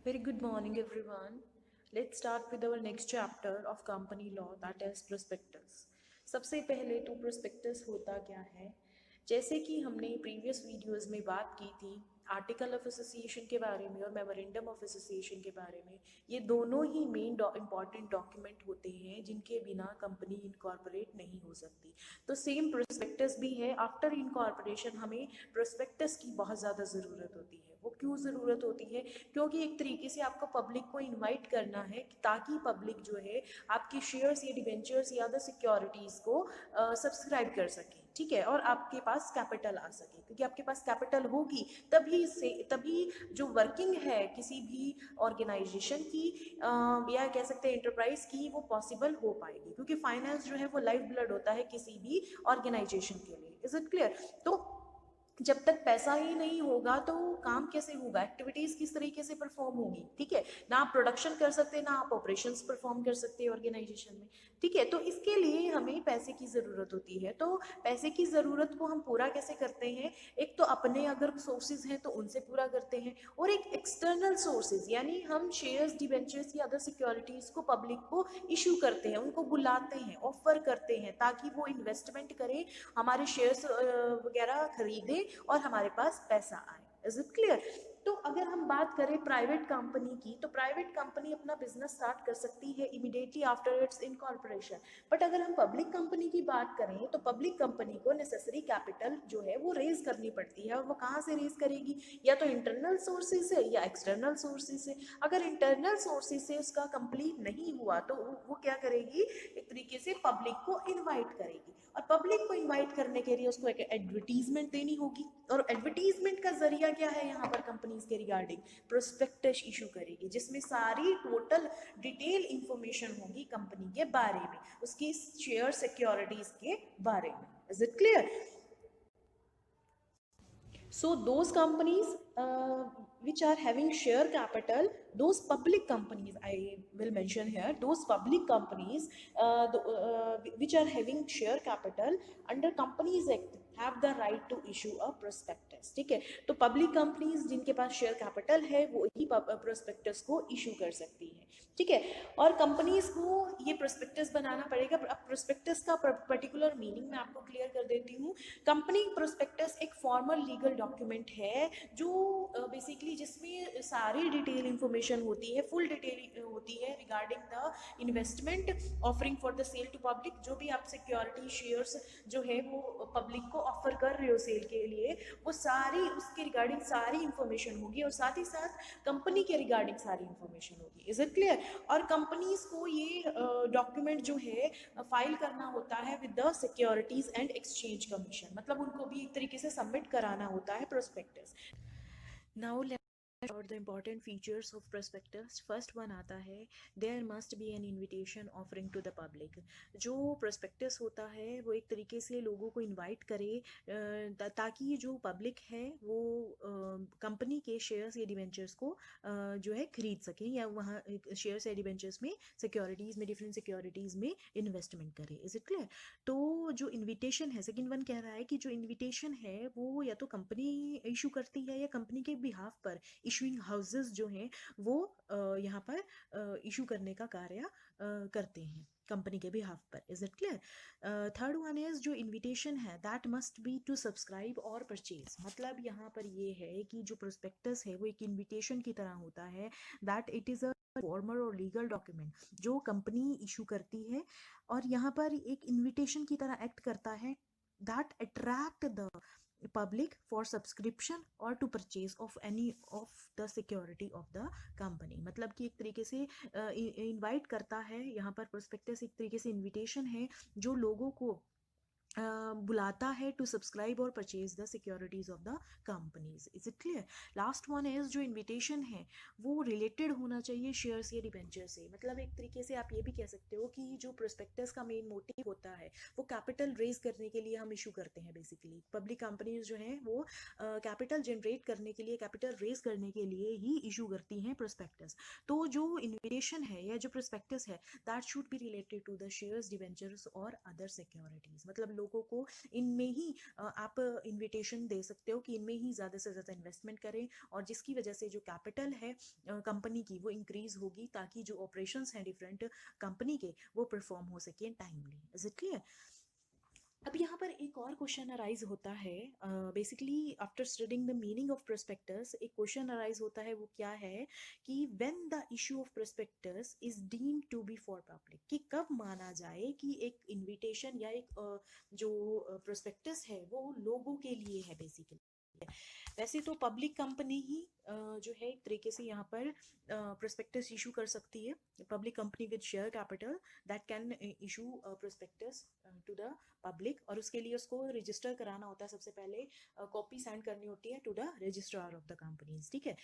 Very good morning, everyone. Let's start with our next chapter of company law, that is prospectus. सबसे पहले तो prospectus होता क्या है? जैसे कि हमने प्रीवियस वीडियोस में बात की थी आर्टिकल ऑफ एसोसिएशन के बारे में और मेमोरेंडम ऑफ एसोसिएशन के बारे में, ये दोनों ही मेन इंपॉर्टेंट डॉक्यूमेंट होते हैं जिनके बिना कंपनी इनकॉर्पोरेट नहीं हो सकती। तो सेम प्रोस्पेक्टस भी है। आफ्टर इनकॉर्पोरेशन हमें प्रोस्पेक्टस की बहुत ज़्यादा ज़रूरत होती है। वो क्यों ज़रूरत होती है? क्योंकि एक तरीके से आपको पब्लिक को इनवाइट करना है ताकि पब्लिक जो है आपके शेयर्स या डिवेंचर्स या अदर सिक्योरिटीज़ को सब्सक्राइब कर सके, ठीक है, और आपके पास कैपिटल आ सके। क्योंकि आपके पास कैपिटल होगी तभी जो वर्किंग है किसी भी ऑर्गेनाइजेशन की या कह सकते हैं एंटरप्राइज की, वो पॉसिबल हो पाएगी। क्योंकि फाइनेंस जो है वो लाइफ ब्लड होता है किसी भी ऑर्गेनाइजेशन के लिए। Is it clear? तो जब तक पैसा ही नहीं होगा तो काम कैसे होगा, एक्टिविटीज किस तरीके से परफॉर्म होगी, ठीक है। ना आप प्रोडक्शन कर सकते, ना आप ऑपरेशंस परफॉर्म कर सकते ऑर्गेनाइजेशन में, ठीक है। तो इसके लिए हमें पैसे की ज़रूरत होती है। तो पैसे की ज़रूरत को हम पूरा कैसे करते हैं? एक तो अपने अगर सोर्सेज हैं तो उनसे पूरा करते हैं, और एक एक्सटर्नल सोर्सेज यानी हम शेयर्स, डिवेंचर्स या अदर सिक्योरिटीज़ को पब्लिक को इशू करते हैं, उनको बुलाते हैं, ऑफर करते हैं ताकि वो इन्वेस्टमेंट करें, हमारे शेयर्स वगैरह खरीदे और हमारे पास पैसा आए। Is it clear? तो अगर हम बात करें प्राइवेट कंपनी की, तो प्राइवेट कंपनी अपना बिजनेस स्टार्ट कर सकती है immediately after it's incorporation. But अगर हम पब्लिक कंपनी की बात करें तो पब्लिक कंपनी को नेसेसरी कैपिटल जो है वो रेज करनी पड़ती है। और वो कहाँ से रेज करेगी? या तो इंटरनल सोर्सेज से या एक्सटर्नल सोर्सेज से। अगर इंटरनल सोर्सेज से उसका कंप्लीट नहीं हुआ तो वो क्या करेगी? एक तरीके से पब्लिक को इनवाइट करेगी, और पब्लिक को इनवाइट करने के लिए उसको एक एडवर्टीजमेंट देनी होगी। और एडवर्टीजमेंट का जरिया क्या है यहाँ पर? कंपनीज के रिगार्डिंग प्रोस्पेक्टस इशू करेगी, जिसमें सारी टोटल डिटेल इंफॉर्मेशन होगी कंपनी के बारे में, उसकी शेयर सिक्योरिटीज के बारे में। Is it clear? So those companies which are having share capital, those public companies I will mention here, those public companies which are having share capital under Companies Act have the right to issue a prospectus, ठीक है। तो public companies जिनके पास share capital है वो ही prospectus को issue कर सकती है, ठीक है। और कंपनीज को ये प्रोस्पेक्टस बनाना पड़ेगा। अब प्रोस्पेक्टस का पर्टिकुलर मीनिंग मैं आपको क्लियर कर देती हूँ। कंपनी प्रोस्पेक्टस एक फॉर्मल लीगल डॉक्यूमेंट है जो बेसिकली जिसमें सारी डिटेल इंफॉर्मेशन होती है, फुल डिटेल होती है regarding the investment offering for the sale to public. जो भी आप सिक्योरिटी शेयर्स जो है वो पब्लिक को ऑफर कर रहे हो सेल के लिए, वो सारी उसके रिगार्डिंग सारी इंफॉर्मेशन होगी, और साथ ही साथ कंपनी के रिगार्डिंग सारी इंफॉर्मेशन होगी। Is it clear? और कंपनीज को ये डॉक्यूमेंट जो है फाइल करना होता है with the securities and exchange commission, मतलब उनको भी एक तरीके से सबमिट कराना होता है प्रोस्पेक्टस। नाउ और the important features of prospectus. First one आता है there must be an invitation offering to the public. जो प्रोस्पेक्टस होता है वो एक तरीके से लोगों को इनवाइट करे ताकि जो पब्लिक है वो कंपनी के शेयर्स या डिवेंचर्स को जो है खरीद सकें, या वहाँ शेयर्स या डिवेंचर्स में सिक्योरिटीज़ में, डिफरेंट सिक्योरिटीज़ में इन्वेस्टमेंट करें। Is it clear? तो जो इनविटेशन है, सेकंड वन कह रहा है कि जो इनविटेशन है वो या तो कंपनी इशू करती है या कंपनी के बिहाफ पर इशूइंग हाउसेस जो हैं वो यहाँ पर इशू करने का कार्य करते हैं कंपनी के बिहाफ पर। Is it clear? Third one is जो इनविटेशन है that must be to subscribe और परचेज। मतलब यहाँ पर ये है कि जो प्रोस्पेक्टस है वो एक इनविटेशन की तरह होता है, that it is a formal और लीगल डॉक्यूमेंट जो कंपनी इशू करती है, और यहाँ पर एक इनविटेशन की तरह एक्ट करता है that attract the public for subscription or to purchase of any of the security of the company। मतलब कि एक तरीके से इनवाइट करता है, यहाँ पर प्रोस्पेक्टस एक तरीके से इनविटेशन है जो लोगों को बुलाता है टू सब्सक्राइब और purchase the securities of the companies. Is it clear? Last one is जो इनविटेशन है वो रिलेटेड होना चाहिए शेयर्स या डिबेंचर से। मतलब एक तरीके से आप ये भी कह सकते हो कि जो प्रोस्पेक्टस का मेन मोटिव होता है वो कैपिटल रेज करने के लिए हम इशू करते हैं। बेसिकली पब्लिक कंपनीज जो हैं वो कैपिटल जनरेट करने के लिए, कैपिटल रेज करने के लिए ही इशू करती हैं प्रोस्पेक्टस। तो जो इन्विटेशन है या जो प्रोस्पेक्टस है that should be related to the shares, debentures और अदर सिक्योरिटीज। मतलब लोगों को इनमें ही आप इनविटेशन दे सकते हो कि इनमें ही ज़्यादा से ज़्यादा इन्वेस्टमेंट करें, और जिसकी वजह से जो कैपिटल है कंपनी की वो इंक्रीज होगी, ताकि जो ऑपरेशंस हैं डिफरेंट कंपनी के वो परफॉर्म हो सके टाइमली। Is it clear? अब यहाँ पर एक और क्वेश्चन अराइज होता है, basically after studying the meaning of prospectus एक क्वेश्चन अराइज होता है, वो क्या है कि when the issue of prospectus is deemed to be for public, कि कब माना जाए कि एक इनविटेशन या एक जो प्रोस्पेक्टस है वो लोगों के लिए है बेसिकली। वैसे तो पब्लिक कंपनी ही जो है एक तरीके से यहाँ पर प्रोस्पेक्टस इशू कर सकती है, public company with share capital that can issue prospectus to the public, और उसके लिए उसको रजिस्टर कराना होता है, सबसे पहले कॉपी सेंड करनी होती है to the registrar of the companies. ठीक है,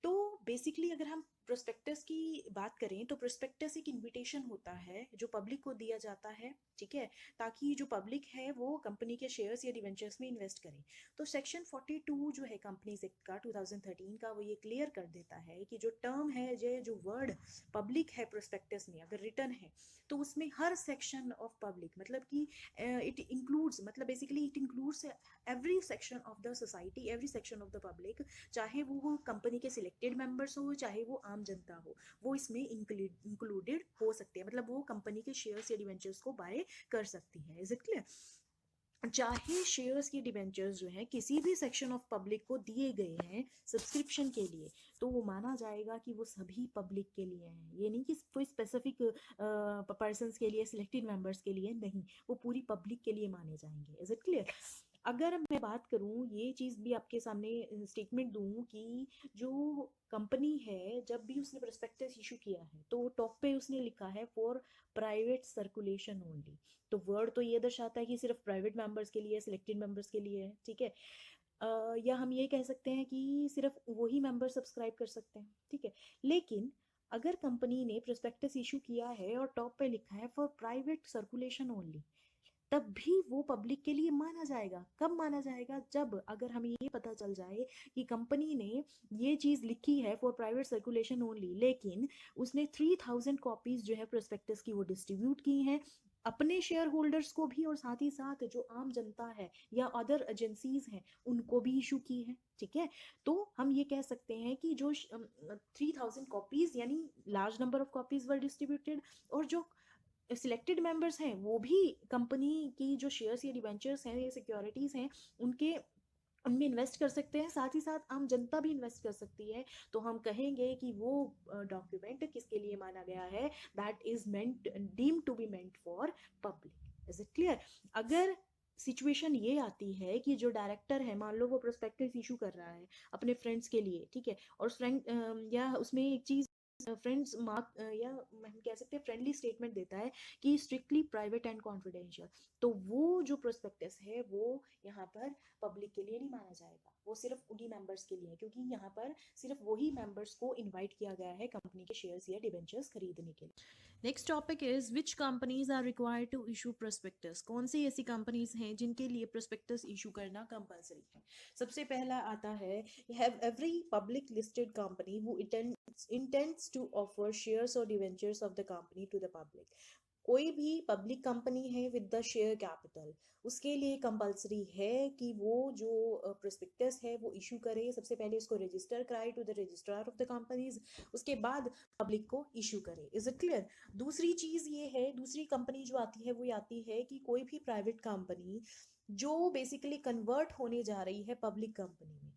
तो बेसिकली अगर हम प्रोस्पेक्टस की बात करें तो प्रोस्पेक्टस एक इनविटेशन होता है जो पब्लिक को दिया जाता है, ठीक है, ताकि जो पब्लिक है वो कंपनी के शेयर्स या डिवेंचर्स में इन्वेस्ट करे। तो सेक्शन 42 जो है कंपनीज एक्ट का 2013 का, वो ये क्लियर कर देता है कि जो टर्म है, जो वर्ड पब्लिक है प्रोस्पेक्टस में अगर रिटर्न है, तो उसमें हर सेक्शन ऑफ पब्लिक मतलब कि इट इंक्लूड्स, मतलब basically it includes every section of the society, every section of the public, चाहे वो कंपनी के सिलेक्टेड मेंबर्स हो, चाहे वो आम जनता हो, वो इसमें इंक्लूडेड हो सकते हैं, मतलब वो कंपनी के शेयर्स या डिवेंचर्स को बाय कर सकती है। Is it clear? चाहे शेयर्स की डिबेंचर्स जो हैं किसी भी सेक्शन ऑफ पब्लिक को दिए गए हैं सब्सक्रिप्शन के लिए, तो वो माना जाएगा कि वो सभी पब्लिक के लिए हैं, ये नहीं कि कोई स्पेसिफिक पर्सन्स के लिए, सिलेक्टेड मेंबर्स के लिए नहीं, वो पूरी पब्लिक के लिए माने जाएंगे। Is it clear? अगर मैं बात करूं, ये चीज़ भी आपके सामने स्टेटमेंट दूं कि जो कंपनी है जब भी उसने प्रोस्पेक्टस इशू किया है तो टॉप पे उसने लिखा है फॉर प्राइवेट सर्कुलेशन ओनली, तो वर्ड तो ये दर्शाता है कि सिर्फ प्राइवेट मेंबर्स के लिए, सिलेक्टेड मेंबर्स के लिए है, ठीक है। या हम ये कह सकते हैं कि सिर्फ वही मेंबर सब्सक्राइब कर सकते हैं, ठीक है। लेकिन अगर कंपनी ने प्रोस्पेक्टस इशू किया है और टॉप पे लिखा है फॉर प्राइवेट सर्कुलेशन ओनली, तब भी वो पब्लिक के लिए माना जाएगा। कब माना जाएगा? जब अगर हमें ये पता चल जाए कि कंपनी ने ये चीज लिखी है फॉर प्राइवेट सर्कुलेशन ओनली, लेकिन उसने 3000 कॉपीज जो है प्रोस्पेक्टस की वो डिस्ट्रीब्यूट की हैं अपने शेयर होल्डर्स को भी, और साथ ही साथ जो आम जनता है या अदर एजेंसीज हैं उनको भी इशू की है, ठीक है। तो हम ये कह सकते हैं कि जो 3000 कॉपीज यानी large number of copies were distributed, और जो सिलेक्टेड मेंबर्स हैं वो भी कंपनी की जो शेयर्स या डिवेंचर्स हैं या सिक्योरिटीज हैं उनके उनमें इन्वेस्ट कर सकते हैं, साथ ही साथ आम जनता भी इन्वेस्ट कर सकती है। तो हम कहेंगे कि वो डॉक्यूमेंट किसके लिए माना गया है, that is meant deemed to be meant for public. Is it clear? अगर सिचुएशन ये आती है कि जो डायरेक्टर है, मान लो वो प्रोस्पेक्टस इशू कर रहा है अपने फ्रेंड्स के लिए, ठीक है, और फ्रेंड या उसमें एक चीज फ्रेंड्स मार्क या हम कह सकते हैं फ्रेंडली स्टेटमेंट देता है कि स्ट्रिक्टली प्राइवेट एंड कॉन्फिडेंशियल, तो वो जो प्रोस्पेक्टस है वो यहाँ पर पब्लिक के लिए नहीं माना जाएगा, वो सिर्फ उन्हीं मेंबर्स के लिए है, क्योंकि यहाँ पर सिर्फ वही मेंबर्स को इनवाइट किया गया है कंपनी के शेयर्स या डिबेंचर्स खरीदने के लिए। Next topic is which companies are required to issue prospectus, कौन सी ऐसी कंपनीज हैं जिनके लिए प्रोस्पेक्टस इशू करना कंपलसरी है। सबसे पहला आता है, have every public listed company who intends to offer shares or debentures of the company to the public। कोई भी पब्लिक कंपनी है विद द शेयर कैपिटल, उसके लिए कंपलसरी है कि वो जो प्रोस्पेक्टस है वो इशू करे, सबसे पहले उसको रजिस्टर कराए to the registrar of the companies, उसके बाद पब्लिक को इशू करे। Is it clear? दूसरी चीज ये है, दूसरी कंपनी जो आती है वो आती है कि कोई भी प्राइवेट कंपनी जो बेसिकली कन्वर्ट होने जा रही है पब्लिक कंपनी में,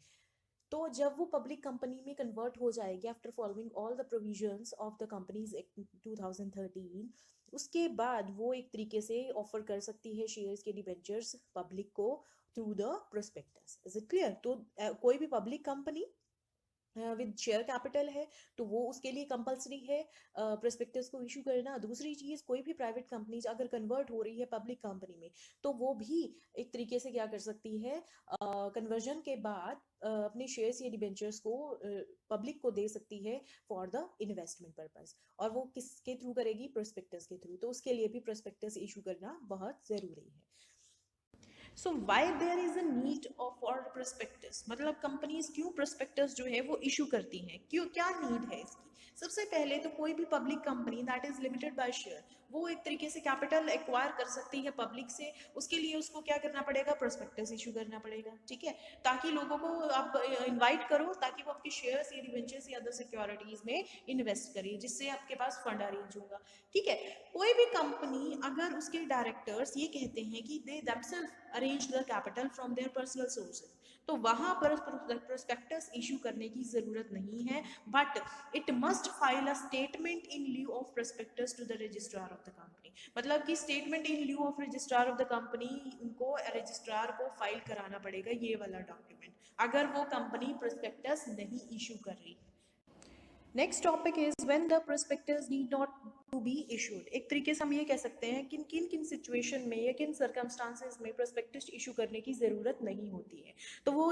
तो जब वो पब्लिक कंपनी में कन्वर्ट हो जाएगी after following all the provisions of the companies act 2013, उसके बाद वो एक तरीके से ऑफर कर सकती है शेयर्स के डिबेंचर्स पब्लिक को through the prospectus. Is it clear? तो कोई भी public company with share capital है तो वो उसके लिए कंपलसरी है प्रोस्पेक्टस को इशू करना। दूसरी चीज, कोई भी प्राइवेट कंपनी अगर कन्वर्ट हो रही है पब्लिक कंपनी में, तो वो भी एक तरीके से क्या कर सकती है, कन्वर्जन के बाद अपने शेयर्स या डिबेंचर्स को पब्लिक को दे सकती है फॉर द इन्वेस्टमेंट पर्पस, और वो किसके थ्रू करेगी? प्रोस्पेक्टस के थ्रू। तो उसके लिए भी प्रोस्पेक्टस इशू करना बहुत जरूरी है। So why there is a need of for prospectus, मतलब कंपनीज क्यों प्रोस्पेक्टस जो है वो इशू करती हैं, क्यों, क्या नीड है इसकी? सबसे पहले तो कोई भी public company that is limited by share, वो एक तरीके से कैपिटल एक्वायर कर सकती है पब्लिक से। उसके लिए उसको क्या करना पड़ेगा, प्रोस्पेक्टस इशू करना पड़ेगा, ठीक है, ताकि लोगों को आप इनवाइट करो ताकि वो आपके शेयर्स या डिवेंचर्स या अदर सिक्योरिटीज में इन्वेस्ट करिए, जिससे आपके पास फंड अरेंज होगा, ठीक है। कोई भी कंपनी अगर उसके डायरेक्टर्स ये कहते हैं कि they themselves arrange the capital from their personal sources, तो वहां पर प्रोस्पेक्टस इशू करने की जरूरत नहीं है, but it must file a statement in lieu of prospectus to the registrar of the company. मतलब कि statement in lieu of registrar of the company, उनको रजिस्ट्रार को फाइल कराना पड़ेगा ये वाला डॉक्यूमेंट, अगर वो कंपनी प्रोस्पेक्टस नहीं इशू कर रही। Next topic is when the prospectus need not to be issued. एक तरीके से हम ये कह सकते हैं कि किन किन सिचुएशन में या किन सर्कमस्टांसेस में प्रोस्पेक्टस इशू करने की ज़रूरत नहीं होती है। तो वो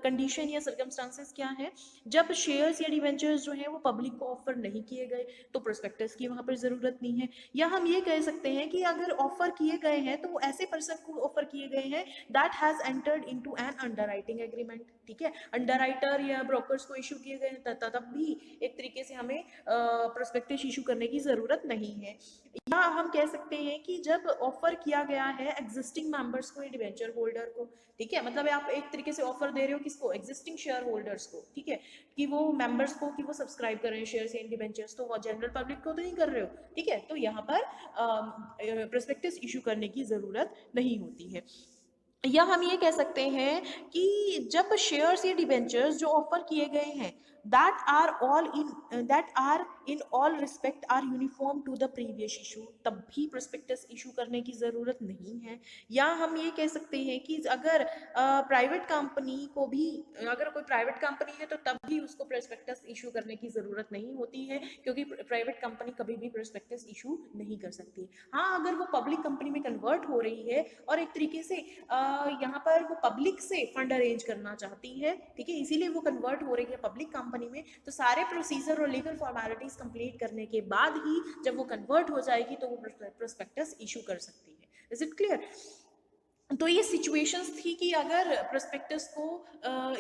कंडीशन या सर्कमस्टांसेस क्या है, जब शेयर्स या डिवेंचर्स जो हैं वो पब्लिक को ऑफर नहीं किए गए तो प्रोस्पेक्टस की वहाँ पर ज़रूरत नहीं है। या हम ये कह सकते हैं कि अगर ऑफर किए गए हैं तो वो ऐसे पर्सन को ऑफर किए गए हैं that has entered into an underwriting agreement, ठीक है, अंडरराइटर या ब्रोकर्स को इशू किए गए तब भी एक तरीके से हमें प्रोस्पेक्टस इशू करने की जरूरत नहीं है। या हम कह सकते हैं कि जब ऑफर किया गया है एग्जिस्टिंग मेंबर्स को या डिवेंचर होल्डर को, ठीक है, मतलब आप एक तरीके से ऑफर दे रहे हो किसको, एग्जिस्टिंग शेयर होल्डर्स को, ठीक है, कि वो मेंबर्स को कि वो सब्सक्राइब कर रहे हैं शेयर्स या डिवेंचर्स, तो वो जनरल पब्लिक को तो नहीं कर रहे हो, ठीक है, तो यहाँ पर प्रोस्पेक्टस इशू करने की जरूरत नहीं होती है। या हम ये कह सकते हैं कि जब शेयर्स या डिबेंचर्स जो ऑफर किए गए हैं that are in all respect are uniform to the previous issue, तब भी प्रोस्पेक्टस इशू करने की ज़रूरत नहीं है। या हम ये कह सकते हैं कि अगर प्राइवेट कंपनी को भी, अगर कोई प्राइवेट कंपनी है तो तब भी उसको प्रोस्पेक्टस इशू करने की ज़रूरत नहीं होती है, क्योंकि प्राइवेट कंपनी कभी भी प्रोस्पेक्टस इशू नहीं कर सकती। हाँ, अगर वो पब्लिक कंपनी में कन्वर्ट हो रही है और एक तरीके से यहाँ पर वो पब्लिक से फंड अरेंज करना चाहती है, ठीक है, इसीलिए वो कन्वर्ट हो रही है पब्लिक कंपनी में, तो सारे प्रोसीजर और लीगल फॉर्मेलिटीज कंप्लीट करने के बाद ही जब वो कन्वर्ट हो जाएगी तो वो प्रोस्पेक्टस इशू कर सकती है। Is it clear? तो ये सिचुएशंस थी कि अगर प्रोस्पेक्टस को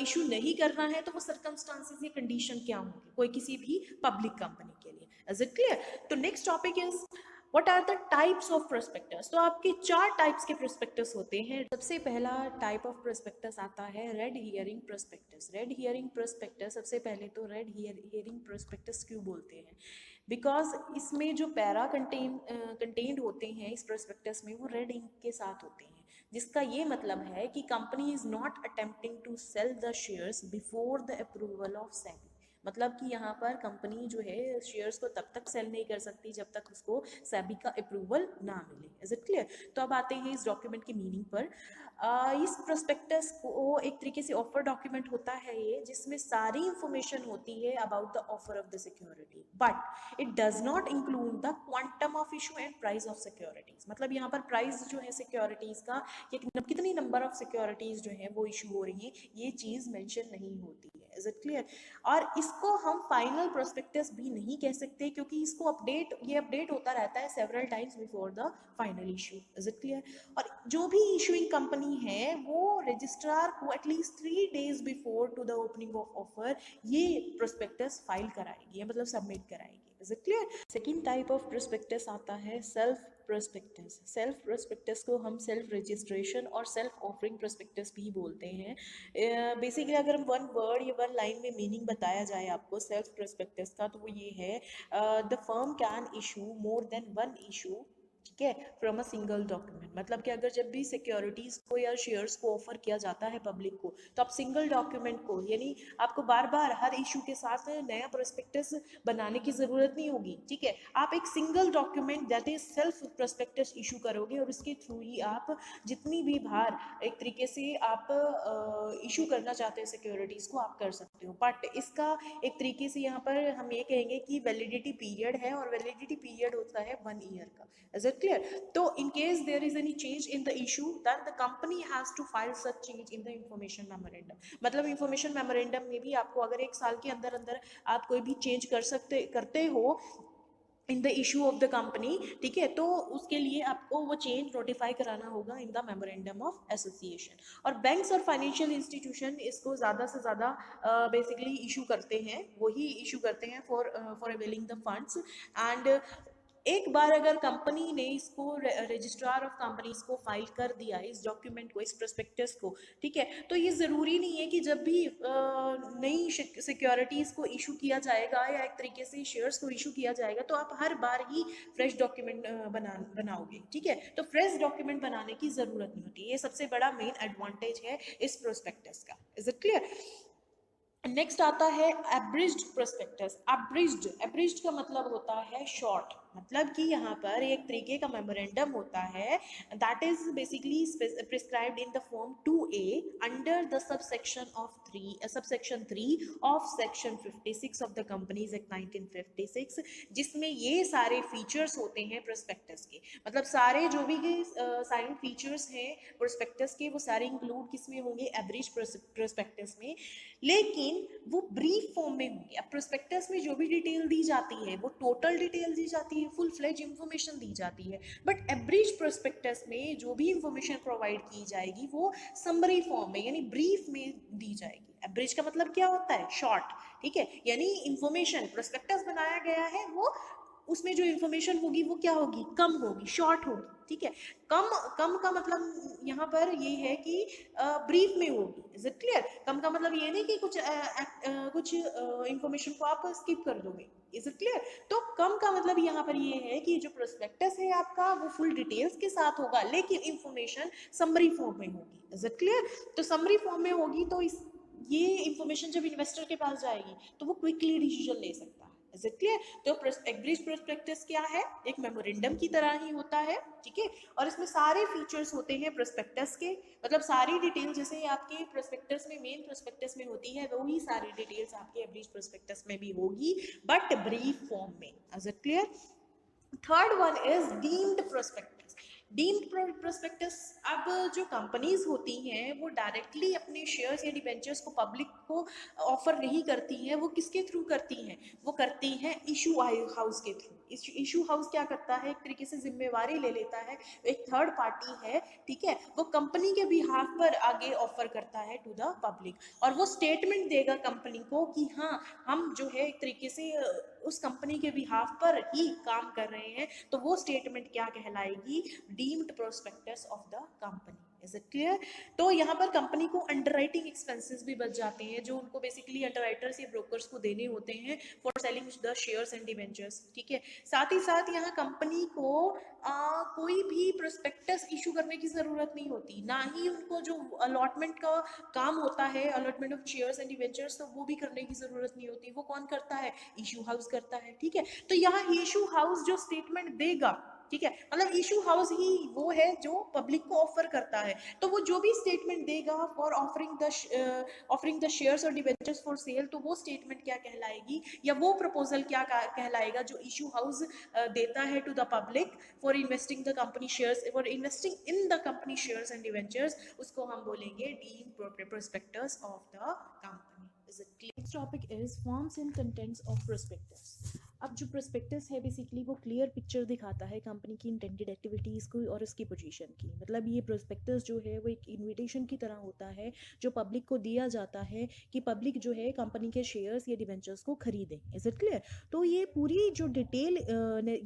इशू नहीं करना है तो वो सर्कमस्टांसेस या कंडीशन क्या होंगे कोई किसी भी पब्लिक कंपनी के लिए। Is it clear? तो next topic is what are the types of prospectus. तो आपके 4 टाइप्स के प्रोस्पेक्टस होते हैं। सबसे पहला टाइप ऑफ प्रोस्पेक्टस आता है red herring prospectus. Red herring prospectus, सबसे पहले तो रेड हियरिंग प्रोस्पेक्टस क्यों बोलते हैं, बिकॉज इसमें जो पैरा कंटेंड होते हैं इस प्रोस्पेक्टस में वो रेड इंक के साथ होते हैं, जिसका ये मतलब है कि company is not attempting to sell the shares before the approval of SEBI. मतलब कि यहाँ पर कंपनी जो है शेयर्स को तब तक सेल नहीं कर सकती जब तक उसको सेबी का अप्रूवल ना मिले। Is it clear? तो अब आते हैं इस डॉक्यूमेंट की मीनिंग पर। इस प्रोस्पेक्टस को एक तरीके से ऑफर डॉक्यूमेंट होता है ये, जिसमें सारी इंफॉर्मेशन होती है about the offer of the security, but it does not include the quantum of issue and price of securities. मतलब यहाँ पर प्राइस जो है सिक्योरिटीज का, कितनी नंबर ऑफ सिक्योरिटीज जो है वो इशू हो रही है, ये चीज मेंशन नहीं होती है। Is it clear? और इसको हम फाइनल प्रोस्पेक्टस भी नहीं कह सकते, क्योंकि इसको ये अपडेट होता रहता है several times before the final issue. Is it clear? और जो भी इशूइंग कंपनी है वो रजिस्ट्रार को at least 3 days before to the opening of offer ये प्रोस्पेक्टस फाइल कराएगी, मतलब सबमिट कराएगी। Is it clear? Second type of prospectus आता है सेल्फ प्रोस्पेक्टस। सेल्फ प्रोस्पेक्टस को हम सेल्फ रजिस्ट्रेशन और सेल्फ ऑफरिंग प्रोस्पेक्टस भी बोलते हैं। बेसिकली अगर हम वन वर्ड या वन लाइन में मीनिंग बताया जाए आपको सेल्फ प्रोस्पेक्टस का, तो वो ये है the firm can issue more than one issue, ठीक है, फ्रॉम अ सिंगल डॉक्यूमेंट। मतलब कि अगर जब भी सिक्योरिटीज को या शेयर्स को ऑफर किया जाता है पब्लिक को, तो आप सिंगल डॉक्यूमेंट को, यानी आपको बार बार हर इशू के साथ नया प्रोस्पेक्टस बनाने की जरूरत नहीं होगी, ठीक है, आप एक single document that is self prospectus issue करोगे और इसके थ्रू ही आप जितनी भी बार एक तरीके से आप इशू करना चाहते हैं सिक्योरिटीज को आप कर सकते हो। बट इसका एक तरीके से यहाँ पर हम ये कहेंगे कि वैलिडिटी पीरियड है, और वैलिडिटी पीरियड होता है 1 year का। Is it clear? तो in case there is any change in the issue, then the company has to file such change in the information memorandum. मतलब information memorandum में भी आपको अगर 1 साल के अंदर अंदर आप कोई भी चेंज करते हो इन the issue of the company, ठीक है। तो उसके लिए आपको वो चेंज नोटिफाई कराना होगा in the memorandum of association. और बैंक्स और फाइनेंशियल इंस्टीट्यूशन इसको ज़्यादा से ज़्यादा बेसिकली इशू करते हैं, वही इशू करते हैं for availing the funds. And एक बार अगर कंपनी ने इसको रजिस्ट्रार ऑफ कंपनीज को फाइल कर दिया इस डॉक्यूमेंट को, इस प्रोस्पेक्टस को, ठीक है, तो ये ज़रूरी नहीं है कि जब भी नई सिक्योरिटीज़ को इशू किया जाएगा या एक तरीके से शेयर्स को इशू किया जाएगा तो आप हर बार ही फ्रेश डॉक्यूमेंट बनाओगे, ठीक है। तो फ्रेश डॉक्यूमेंट बनाने की ज़रूरत नहीं होती, ये सबसे बड़ा मेन एडवांटेज है इस प्रोस्पेक्टस का। Is it clear? नेक्स्ट आता है एब्रिज्ड प्रोस्पेक्टस। एब्रिज्ड का मतलब होता है शॉर्ट, मतलब कि यहाँ पर एक तरीके का मेमोरेंडम होता है that is basically prescribed in the form 2A under the subsection 3 of section 56 of the companies act 1956, जिसमें ये सारे फीचर्स होते हैं प्रोस्पेक्टस के। मतलब सारे जो भी सारे फीचर्स हैं प्रोस्पेक्टस के वो सारे इंक्लूड किस में होंगे? एब्रिज प्रोस्पेक्टस में। लेकिन वो ब्रीफ फॉर्म में होंगे। अब प्रोस्पेक्टस में जो भी डिटेल दी जाती है वो टोटल डिटेल दी जाती है, फुल फ्लेज इंफॉर्मेशन दी जाती है। बट एब्रिज प्रोस्पेक्टस में जो भी इंफॉर्मेशन प्रोवाइड की जाएगी वो समरी फॉर्म में यानी ब्रीफ में दी जाएगी। एब्रिज का मतलब क्या होता है? शॉर्ट, ठीक है। यानी इंफॉर्मेशन प्रोस्पेक्टस बनाया गया है वो उसमें जो इंफॉर्मेशन होगी वो क्या होगी? कम होगी, शॉर्ट होगी, ठीक है। कम कम का मतलब यहाँ पर ये है कि ब्रीफ में होगी। Is it clear? कम का मतलब ये नहीं कि कुछ इंफॉर्मेशन को आप स्किप कर दोगे। Is it clear? तो कम का मतलब यहाँ पर ये है कि जो प्रोस्पेक्टस है आपका वो फुल डिटेल्स के साथ होगा लेकिन इंफॉर्मेशन समरी फॉर्म में होगी। Is it clear? तो समरी फॉर्म में होगी तो ये इंफॉर्मेशन जब इन्वेस्टर के पास जाएगी तो वो क्विकली डिसीजन ले सकता है। Is it clear? तो एग्रीड प्रोस्पेक्टस क्या है? एक मेमोरेंडम की तरह ही होता है, ठीक है। और इसमें सारे फीचर्स होते हैं प्रोस्पेक्टस के, मतलब सारी डिटेल जैसे आपके प्रोस्पेक्टस में मेन प्रोस्पेक्टस में होती है वही सारी डिटेल्स आपके एग्रीड प्रोस्पेक्टस में भी होगी बट ब्रीफ फॉर्म में। Is it clear? Third one is deemed prospectus. Deemed prospectus, अब जो कंपनीज होती हैं वो डायरेक्टली अपने शेयर्स या डिबेंचर्स को पब्लिक को ऑफर नहीं करती हैं। वो किसके थ्रू करती हैं? वो करती हैं इशू हाउस के थ्रू। इशू हाउस क्या करता है? एक तरीके से जिम्मेवारी ले लेता है, एक थर्ड पार्टी है, ठीक है, वो कंपनी के बिहाफ पर आगे ऑफर करता है टू द पब्लिक। और वो स्टेटमेंट देगा कंपनी को कि हाँ हम जो है एक तरीके से उस कंपनी के बिहाफ पर ही काम कर रहे हैं। तो वो स्टेटमेंट क्या कहलाएगी? Deemed prospectus of the company. Is it clear? तो यहाँ पर कंपनी को अंडरराइटिंग एक्सपेंसेस भी बच जाते हैं जो उनको बेसिकली अंडरराइटर्स या ब्रोकर्स को देने होते हैं for selling the shares and debentures, ठीक है। साथ ही साथ यहाँ कंपनी को कोई भी प्रोस्पेक्टस इशू करने की जरूरत नहीं होती, ना ही उनको जो अलॉटमेंट का काम होता है, allotment of shares and debentures, तो वो भी करने की जरूरत नहीं होती। वो कौन करता है? इशू हाउस करता है, ठीक है। तो यहाँ इशू हाउस जो स्टेटमेंट देगा, ठीक है, मतलब इशू हाउस ही वो है जो पब्लिक को ऑफर करता है। तो वो जो भी स्टेटमेंट देगा फॉर ऑफरिंग द शेयर्स और डिबेंचर्स फॉर सेल, तो वो स्टेटमेंट क्या कहलाएगी या वो प्रपोजल क्या कहलाएगा जो इशू हाउस देता है to the public for investing the company shares, for investing in the company shares and debentures, उसको हम बोलेंगे deemed prospectus of the company. Is it clear? Next topic is forms and contents of prospectus. अब जो prospectus है basically वो clear picture दिखाता है company की इंटेंडेड एक्टिविटीज़ को और उसकी पोजीशन की। मतलब ये प्रोस्पेक्टस जो है वो एक इनविटेशन की तरह होता है जो पब्लिक को दिया जाता है कि पब्लिक जो है कंपनी के शेयर्स या डिवेंचर्स को खरीदें। Is it clear? तो ये पूरी जो डिटेल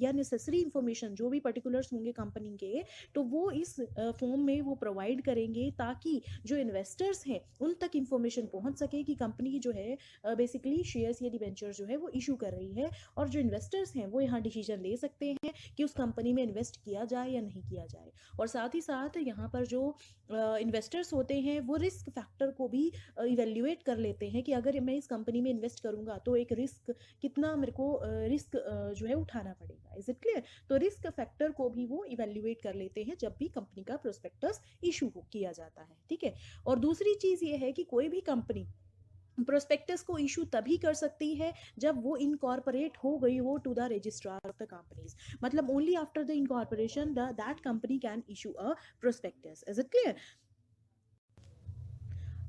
या नेसेसरी इंफॉर्मेशन जो भी पर्टिकुलर्स होंगे कंपनी के, तो वो इस फॉर्म में वो प्रोवाइड करेंगे ताकि जो इन्वेस्टर्स हैं उन तक इंफॉर्मेशन पहुंच सके कि कंपनी जो है बेसिकली शेयर्स या डिवेंचर्स जो है वो इशू कर रही है। और जो इन्वेस्टर्स हैं वो यहाँ डिसीजन ले सकते हैं कि उस कंपनी में इन्वेस्ट किया जाए या नहीं किया जाए। और साथ ही साथ यहाँ पर जो इन्वेस्टर्स होते हैं वो रिस्क फैक्टर को भी इवेल्युएट कर लेते हैं कि अगर मैं इस कंपनी में इन्वेस्ट करूँगा तो एक रिस्क कितना मेरे को रिस्क जो है उठाना पड़ेगा। Is it clear? तो रिस्क फैक्टर को भी वो इवेल्युएट कर लेते हैं जब भी कंपनी का प्रोस्पेक्टस इशू किया जाता है, ठीक है। और दूसरी चीज़ ये है कि कोई भी कंपनी प्रोस्पेक्टस को इशू तभी कर सकती है जब वो इनकॉर्पोरेट हो गई हो to the registrar of the companies. मतलब only after the incorporation that company can issue a prospectus. Is it clear?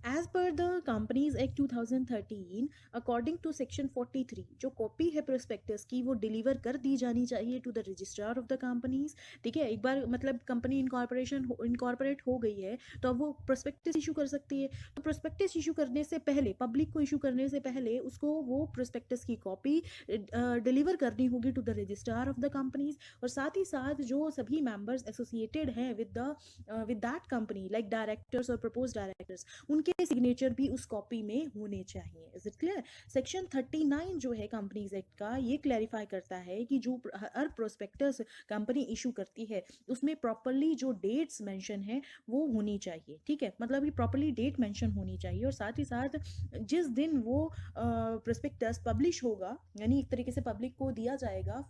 As per the companies act 2013, according to section 43, जो कॉपी है प्रोस्पेक्टस की वो डिलीवर कर दी जानी चाहिए to the registrar of the companies. ठीक है, एक बार मतलब कंपनी इनकॉर्पोरेट हो गई है तो अब वो प्रोस्पेक्टस इशू कर सकती है। तो प्रोस्पेक्टस इशू करने से पहले, पब्लिक को इशू करने से पहले उसको वो प्रोस्पेक्टस की कॉपी डिलीवर करनी होगी to the registrar of the companies. और साथ ही साथ जो सभी मेंबर्स एसोसिएटेड हैं with that company, like directors और प्रपोज डायरेक्टर्स, उनके सिग्नेचर भी उस कॉपी में होने चाहिए। Is it clear? सेक्शन 39 जो है कंपनीज एक्ट का, ये क्लैरिफाई करता है कि जो हर प्रोस्पेक्टस कंपनी इशू करती है उसमें प्रॉपरली जो डेट्स मेंशन है वो होनी चाहिए। ठीक है, मतलब ये प्रॉपरली डेट मेंशन होनी चाहिए। और साथ ही साथ जिस दिन वो प्रोस्पेक्टस पब्लिश होगा, यानी एक तरीके से पब्लिक को दिया जाएगा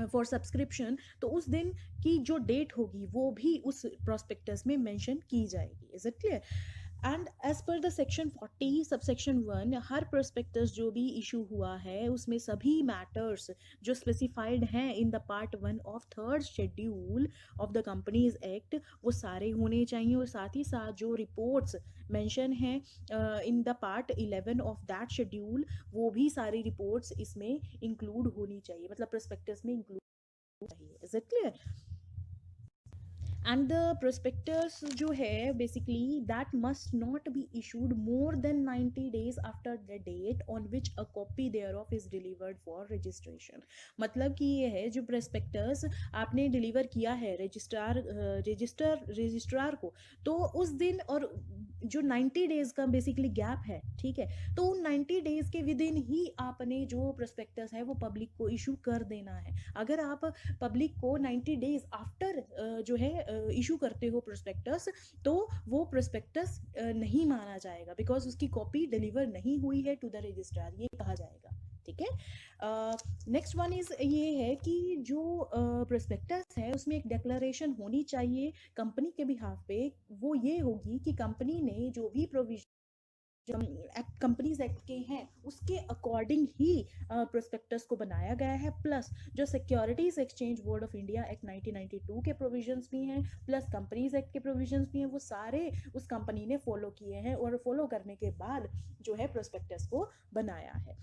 फॉर सब्सक्रिप्शन, तो उस दिन की जो डेट होगी वो भी उस प्रोस्पेक्टस में मेंशन की जाएगी। Is it clear? And as per the section 40 subsection 1, हर प्रोस्पेक्टस जो भी इशू हुआ है उसमें सभी मैटर्स जो स्पेसिफाइड हैं in the part 1 of third schedule of the companies act वो सारे होने चाहिए। और साथ ही साथ जो रिपोर्ट्स मेंशन हैं in the part 11 of that schedule, वो भी सारी रिपोर्ट्स इसमें इंक्लूड होनी चाहिए, मतलब प्रोस्पेक्टस में इंक्लूड चाहिए। Is it clear? And the prospectus जो है basically that must not be issued more than 90 days after the date on which a copy thereof is delivered for registration. मतलब कि ये है, जो प्रोस्पेक्टस आपने डिलीवर किया है रजिस्ट्रार को, तो उस दिन और जो 90 days का बेसिकली गैप है, ठीक है, तो उन 90 days के विद इन ही आपने जो प्रोस्पेक्टस है वो पब्लिक को इशू कर देना है। अगर आप पब्लिक को 90 days आफ्टर जो है इशू करते हो प्रोस्पेक्टस, तो वो प्रोस्पेक्टस नहीं माना जाएगा, बिकॉज उसकी कॉपी डिलीवर नहीं हुई है टू द रजिस्ट्रार, ये कहा जाएगा। ठीक है, नेक्स्ट वन इज ये है कि जो प्रोस्पेक्टस है उसमें एक डिक्लेरेशन होनी चाहिए कंपनी के बिहाफ पे। वो ये होगी कि कंपनी ने जो भी प्रोविजन कंपनीज एक्ट के हैं उसके अकॉर्डिंग ही प्रोस्पेक्टस को बनाया गया है, प्लस जो securities exchange board of India act 1992 के प्रोविजंस भी हैं, प्लस कंपनीज एक्ट के प्रोविजंस भी हैं, वो सारे उस कंपनी ने फॉलो किए हैं और फॉलो करने के बाद जो है प्रोस्पेक्टस को बनाया है।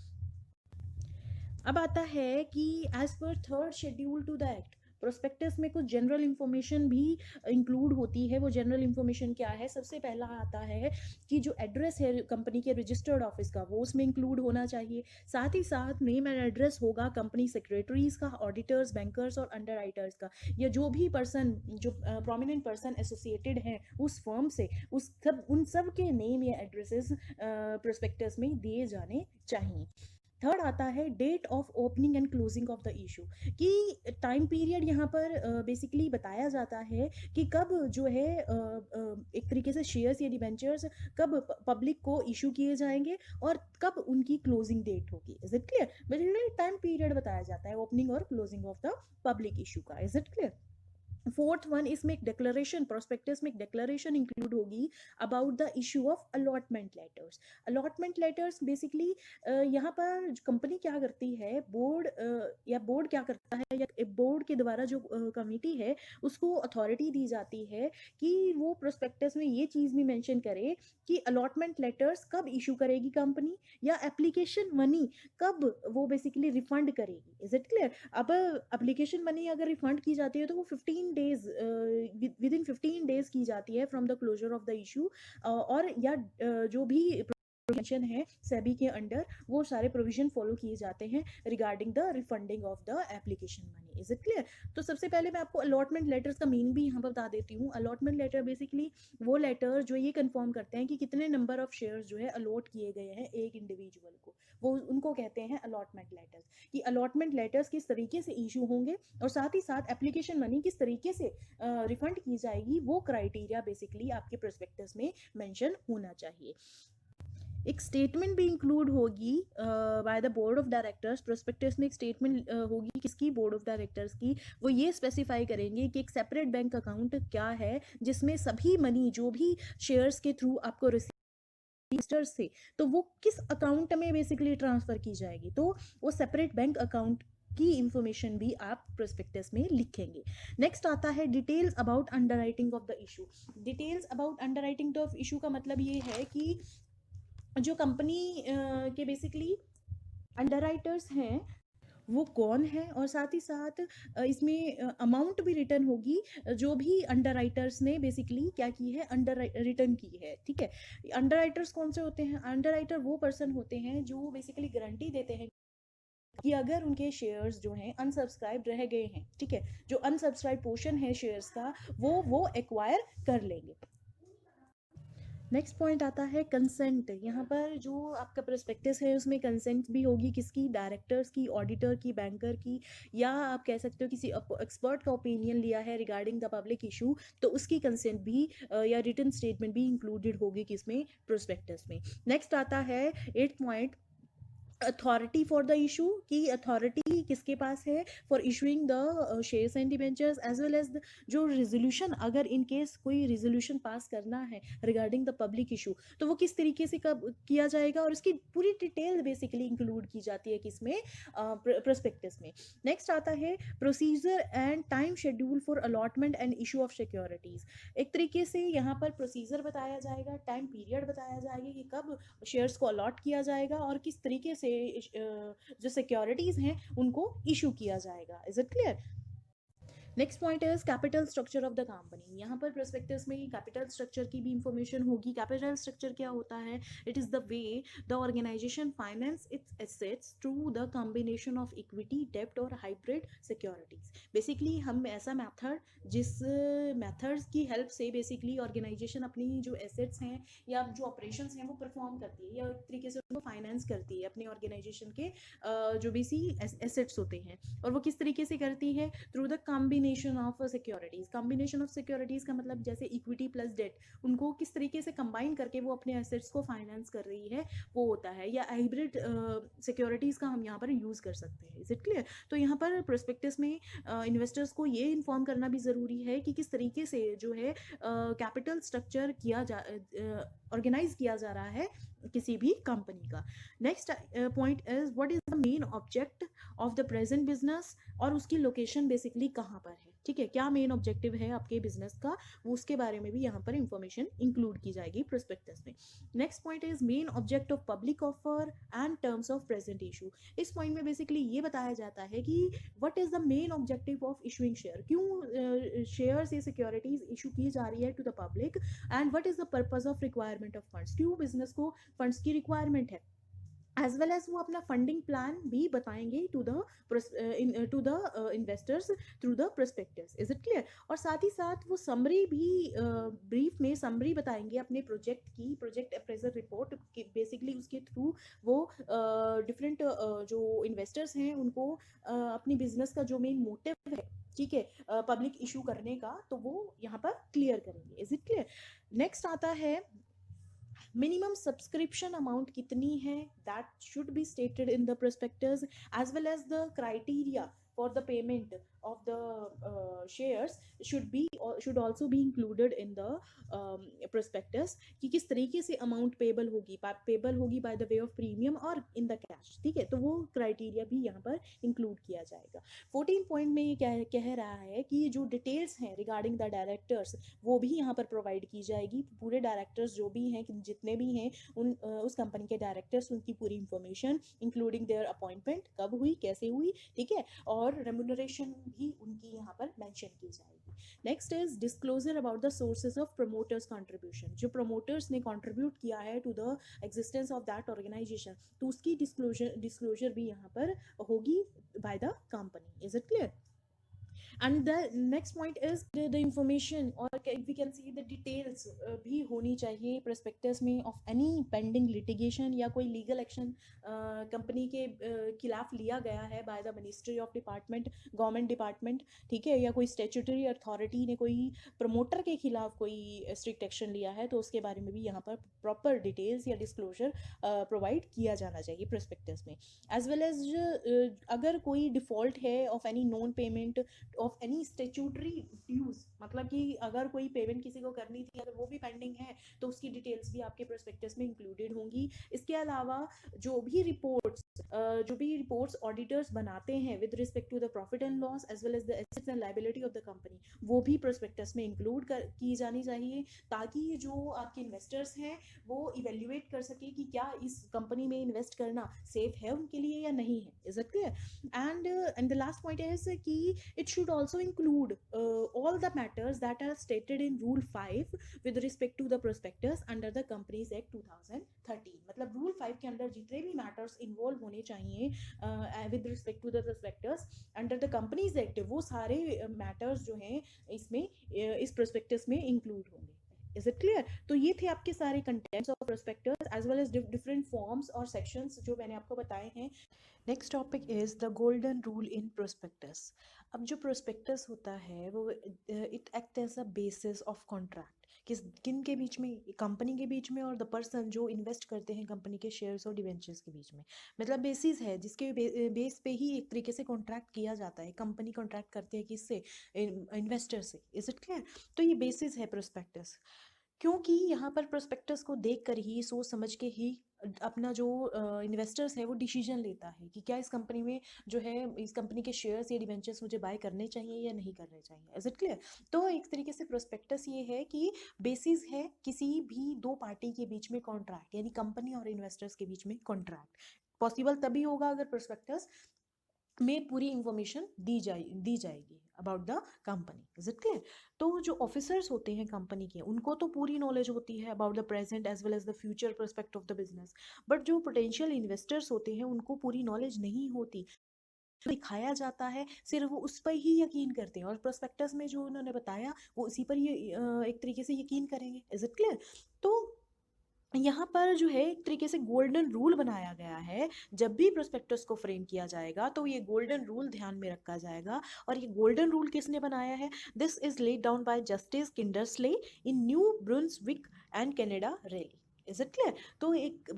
अब आता है कि as per third schedule to the act, prospectus में कुछ जनरल इंफॉर्मेशन भी इंक्लूड होती है। वो जनरल इंफॉर्मेशन क्या है? सबसे पहला आता है कि जो एड्रेस है कंपनी के रजिस्टर्ड ऑफिस का, वो उसमें इंक्लूड होना चाहिए। साथ ही साथ नेम एंड एड्रेस होगा कंपनी सेक्रेटरीज का, ऑडिटर्स, बैंकर्स और अंडर राइटर्स का, या जो भी पर्सन, जो प्रोमिनेंट पर्सन एसोसिएटेड हैं उस फर्म से, उन सब के नेम या एड्रेसेस प्रोस्पेक्टस में दिए जाने चाहिए। थर्ड आता है date of opening and closing of the issue, कि टाइम पीरियड यहाँ पर बेसिकली बताया जाता है कि कब जो है एक तरीके से शेयर्स या डिबेंचर्स कब पब्लिक को इशू किए जाएंगे और कब उनकी क्लोजिंग डेट होगी। Is it clear? Basically time period बताया जाता है ओपनिंग और closing of the public issue का। Is it clear? Fourth one, इसमें एक डिक्लेरेशन, प्रोस्पेक्टस में एक डिक्लेरेशन इंक्लूड होगी about the issue of allotment letters. Allotment letters basically यहाँ पर कंपनी क्या करती है, बोर्ड या बोर्ड क्या करता है, या बोर्ड के द्वारा जो कमेटी है उसको अथॉरिटी दी जाती है कि वो प्रोस्पेक्टस में ये चीज़ भी मेंशन करे कि अलॉटमेंट लेटर्स कब इशू करेगी कंपनी, या एप्लीकेशन मनी कब वो बेसिकली रिफंड करेगी। Is it clear? अब एप्लीकेशन मनी अगर रिफंड की जाती है तो वो 15 डेज विद इन 15 डेज की जाती है from the closure of the issue, और या जो भी प्रोविजन है सेबी के अंडर, वो सारे प्रोविजन फॉलो किए जाते हैं regarding the refunding of the application money. Is it clear? तो सबसे पहले मैं आपको अलॉटमेंट लेटर्स का मीन भी यहाँ पर बता देती हूँ। अलॉटमेंट लेटर बेसिकली वो लेटर जो ये कंफर्म करते हैं कि कितने नंबर ऑफ शेयर्स जो है अलॉट किए गए हैं एक इंडिविजुअल को, वो उनको कहते हैं अलॉटमेंट लेटर्स। कि अलॉटमेंट लेटर्स किस तरीके से इशू होंगे और साथ ही साथ एप्लीकेशन मनी किस तरीके से रिफंड की जाएगी, वो क्राइटेरिया बेसिकली आपके प्रोस्पेक्टस में मेंशन होना चाहिए। एक स्टेटमेंट भी इंक्लूड होगी by the board of directors. Prospectus में एक स्टेटमेंट होगी किसकी? बोर्ड ऑफ डायरेक्टर्स की। वो ये स्पेसिफाई करेंगे कि एक सेपरेट बैंक अकाउंट क्या है जिसमें सभी मनी जो भी शेयर्स के थ्रू आपको रजिस्टर से, तो वो किस अकाउंट में बेसिकली ट्रांसफर की जाएगी। तो वो सेपरेट बैंक अकाउंट की इंफॉर्मेशन भी आप प्रोस्पेक्टस में लिखेंगे। नेक्स्ट आता है details about underwriting of the issue. Details about underwriting of issue का मतलब ये है कि जो कंपनी के बेसिकली अंडरराइटर्स हैं वो कौन है, और साथ ही साथ इसमें अमाउंट भी रिटर्न होगी जो भी अंडरराइटर्स ने बेसिकली क्या की है, अंडर रिटर्न की है। ठीक है, अंडरराइटर्स कौन से होते हैं? अंडरराइटर वो पर्सन होते हैं जो बेसिकली गारंटी देते हैं कि अगर उनके शेयर्स जो हैं अनसब्सक्राइब रह गए हैं, ठीक है, जो अनसब्सक्राइब पोर्शन है शेयर्स का वो एक्वायर कर लेंगे। नेक्स्ट पॉइंट आता है कंसेंट। यहाँ पर जो आपका प्रोस्पेक्टस है उसमें कंसेंट भी होगी किसकी? डायरेक्टर्स की, ऑडिटर की, बैंकर की, या आप कह सकते हो किसी एक्सपर्ट का ओपिनियन लिया है रिगार्डिंग द पब्लिक इशू तो उसकी कंसेंट भी या रिटन स्टेटमेंट भी इंक्लूडेड होगी किसमें? प्रोस्पेक्टस में। नेक्स्ट आता है 8 point authority for the issue, की अथॉरिटी किसके पास है for issuing the shares and debentures, as well as जो रिजोल्यूशन, अगर इन केस कोई रिजोल्यूशन पास करना है रिगार्डिंग द पब्लिक इशू तो वो किस तरीके से कब किया जाएगा, और इसकी पूरी डिटेल बेसिकली इंक्लूड की जाती है किसमें? प्रोस्पेक्टस में। नेक्स्ट आता है procedure and time schedule for allotment and issue of securities. एक तरीके से यहाँ पर प्रोसीजर बताया जाएगा, टाइम पीरियड बताया जाएगा कि कब शेयर्स को अलॉट किया जाएगा और किस तरीके से जो सिक्योरिटीज हैं उनको इशू किया जाएगा। Is it clear? Next point is capital structure of the company. यहाँ पर प्रोस्पेक्टस में कैपिटल स्ट्रक्चर की भी इंफॉर्मेशन होगी। कैपिटल स्ट्रक्चर क्या होता है? It is the way the organization finance its assets through the combination of equity, डेब्ट और हाइब्रिड सिक्योरिटीज। बेसिकली हम ऐसा मेथड जिस मेथड्स की हेल्प से बेसिकली ऑर्गेनाइजेशन अपनी जो एसेट्स हैं या जो ऑपरेशंस हैं वो परफॉर्म करती है या एक तरीके से उनको फाइनेंस करती है अपनी ऑर्गेनाइजेशन के जो बेसिक एसेट्स होते हैं, और वो किस तरीके से करती है? Through the combination of securities. Combination of securities का मतलब जैसे इक्विटी प्लस डेट, उनको किस तरीके से कंबाइन करके वो अपने एसेट्स को फाइनेंस कर रही है वो होता है, या हाइब्रिड सिक्योरिटीज का हम यहाँ पर यूज कर सकते हैं। Is it clear? तो यहाँ पर प्रोस्पेक्टस में इन्वेस्टर्स को ये इन्फॉर्म करना भी ज़रूरी है कि किस तरीके से जो है कैपिटल स्ट्रक्चर किया जा ऑर्गेनाइज किया जा रहा है किसी भी कंपनी का। Next point is what is the main object of the present business, और उसकी लोकेशन बेसिकली कहाँ पर है। ठीक है, क्या मेन ऑब्जेक्टिव है आपके बिजनेस का, वो उसके बारे में भी यहाँ पर इंफॉर्मेशन इंक्लूड की जाएगी प्रोस्पेक्टस में। Next point is main object of public offer and terms of present issue. इस पॉइंट में बेसिकली ये बताया जाता है कि what is the main objective of issuing share, क्यों शेयर्स या सिक्योरिटीज इशू की जा रही है to the public, and what is the purpose of requirement of funds, क्यों बिजनेस को फंड्स की रिक्वायरमेंट है, एज वेल एज वो अपना फंडिंग प्लान भी बताएंगे to the investors through the prospectus. Is it clear? और साथ ही साथ वो समरी भी ब्रीफ में समरी बताएंगे अपने प्रोजेक्ट की, प्रोजेक्ट अप्रेजल रिपोर्ट बेसिकली उसके थ्रू वो डिफरेंट जो इन्वेस्टर्स हैं उनको अपनी बिजनेस का जो मेन मोटिव है, ठीक है, पब्लिक इशू करने का, तो वो यहाँ पर क्लियर करेंगे। Is it clear? नेक्स्ट आता है मिनिमम सब्सक्रिप्शन अमाउंट कितनी है, that should be stated in the prospectus, as well as the criteria for the payment of the shares should also be included in the prospectus, कि किस तरीके से amount payable होगी by the way of premium और in the cash. ठीक है, तो वो क्राइटेरिया भी यहाँ पर इंक्लूड किया जाएगा। 14 पॉइंट में ये कह रहा है कि जो डिटेल्स हैं रिगार्डिंग द डायरेक्टर्स वो भी यहाँ पर प्रोवाइड की जाएगी। पूरे डायरेक्टर्स जो भी हैं, जितने भी हैं उस कंपनी के डायरेक्टर्स, उनकी पूरी इंफॉर्मेशन इंक्लूडिंग देयर अपॉइंटमेंट कब हुई, कैसे हुई, ठीक है, और रेम्यूनरेशन भी उनकी यहाँ पर मेंशन की जाएगी। Next is disclosure about the sources of promoters contribution. जो प्रमोटर्स ने कंट्रीब्यूट किया है to the existence of that organization, तो उसकी डिस्क्लोजर भी यहाँ पर होगी by the company. Is it clear? And the next point is the information, or we can see the details भी होनी चाहिए prospectus में of any pending litigation या कोई legal action कंपनी के खिलाफ लिया गया है by the Ministry of Department, Government Department, ठीक है, या कोई statutory authority ने कोई promoter के खिलाफ कोई strict action लिया है, तो उसके बारे में भी यहाँ पर proper details या disclosure provide किया जाना चाहिए prospectus में। as well as अगर कोई default है of any non payment of any statutory dues, मतलब कि अगर कोई पेमेंट किसी को करनी थी अगर वो भी पेंडिंग है तो उसकी डिटेल्स भी आपके प्रोस्पेक्टस में इंक्लूडेड होंगी। इसके अलावा जो भी रिपोर्ट्स जो भी रिपोर्ट्स ऑडिटर्स बनाते हैं with respect to the profit and loss as well as the assets and liability of the company, वो भी प्रोस्पेक्टस में इंक्लूड की जानी चाहिए, ताकि जो आपके इन्वेस्टर्स हैं वो इवेल्युएट कर सके कि क्या इस कंपनी में इन्वेस्ट करना सेफ है उनके लिए या नहीं है. Is it clear? And the last point is कि it should also include all the matters that are stated in rule 5 with respect to the prospectus under the companies act 2013. मतलब rule 5 के अंदर जितने भी मैटर्स इन्वॉल्व होने चाहिए with respect to the prospectus under the companies act, वो सारे matters जो हैं इसमें इस प्रोस्पेक्टस में इंक्लूड होंगे. Is it clear? तो ये थे आपके सारे contents of prospectus as well as different forms और सेक्शंस जो मैंने आपको बताए हैं. Next topic is the golden rule in prospectus. अब जो प्रोस्पेक्टस होता है वो it act as a basis of contract, किन के बीच में, कंपनी के बीच में और द पर्सन जो इन्वेस्ट करते हैं कंपनी के शेयर्स और डिवेंचर्स के बीच में. मतलब बेसिस है जिसके बेस पे ही एक तरीके से कॉन्ट्रैक्ट किया जाता है. कंपनी कॉन्ट्रैक्ट करते हैं किससे? इन्वेस्टर से. Is it clear? तो ये बेसिस है प्रोस्पेक्टस, क्योंकि यहाँ पर प्रोस्पेक्टस को देख कर ही सोच समझ के ही अपना जो इन्वेस्टर्स है वो डिसीजन लेता है कि क्या इस कंपनी में जो है इस कंपनी के शेयर्स या डिवेंचर्स मुझे बाय करने चाहिए या नहीं करने चाहिए. Is it clear? तो एक तरीके से प्रोस्पेक्टस ये है कि बेसिस है किसी भी दो पार्टी के बीच में कॉन्ट्रैक्ट, यानी कंपनी और इन्वेस्टर्स के बीच में कॉन्ट्रैक्ट पॉसिबल तभी होगा अगर प्रोस्पेक्टस में पूरी इंफॉर्मेशन दी जाएगी about the company. Is it clear? तो जो ऑफिसर्स होते हैं कंपनी के उनको तो पूरी नॉलेज होती है about the present as well as the future prospect of the business, but जो पोटेंशियल इन्वेस्टर्स होते हैं उनको पूरी नॉलेज नहीं होती. दिखाया जाता है सिर्फ वो उस पर ही यकीन करते हैं और प्रोस्पेक्टस में जो उन्होंने बताया वो उसी पर ये एक तरीके से यकीन करेंगे. Is it clear? तो यहाँ पर जो है एक तरीके से गोल्डन रूल बनाया गया है. जब भी प्रोस्पेक्टस को फ्रेम किया जाएगा तो ये गोल्डन रूल ध्यान में रखा जाएगा. और ये गोल्डन रूल किसने बनाया है? This is laid down by Justice Kindersley in New Brunswick and Canada Railway. Is it clear? तो एक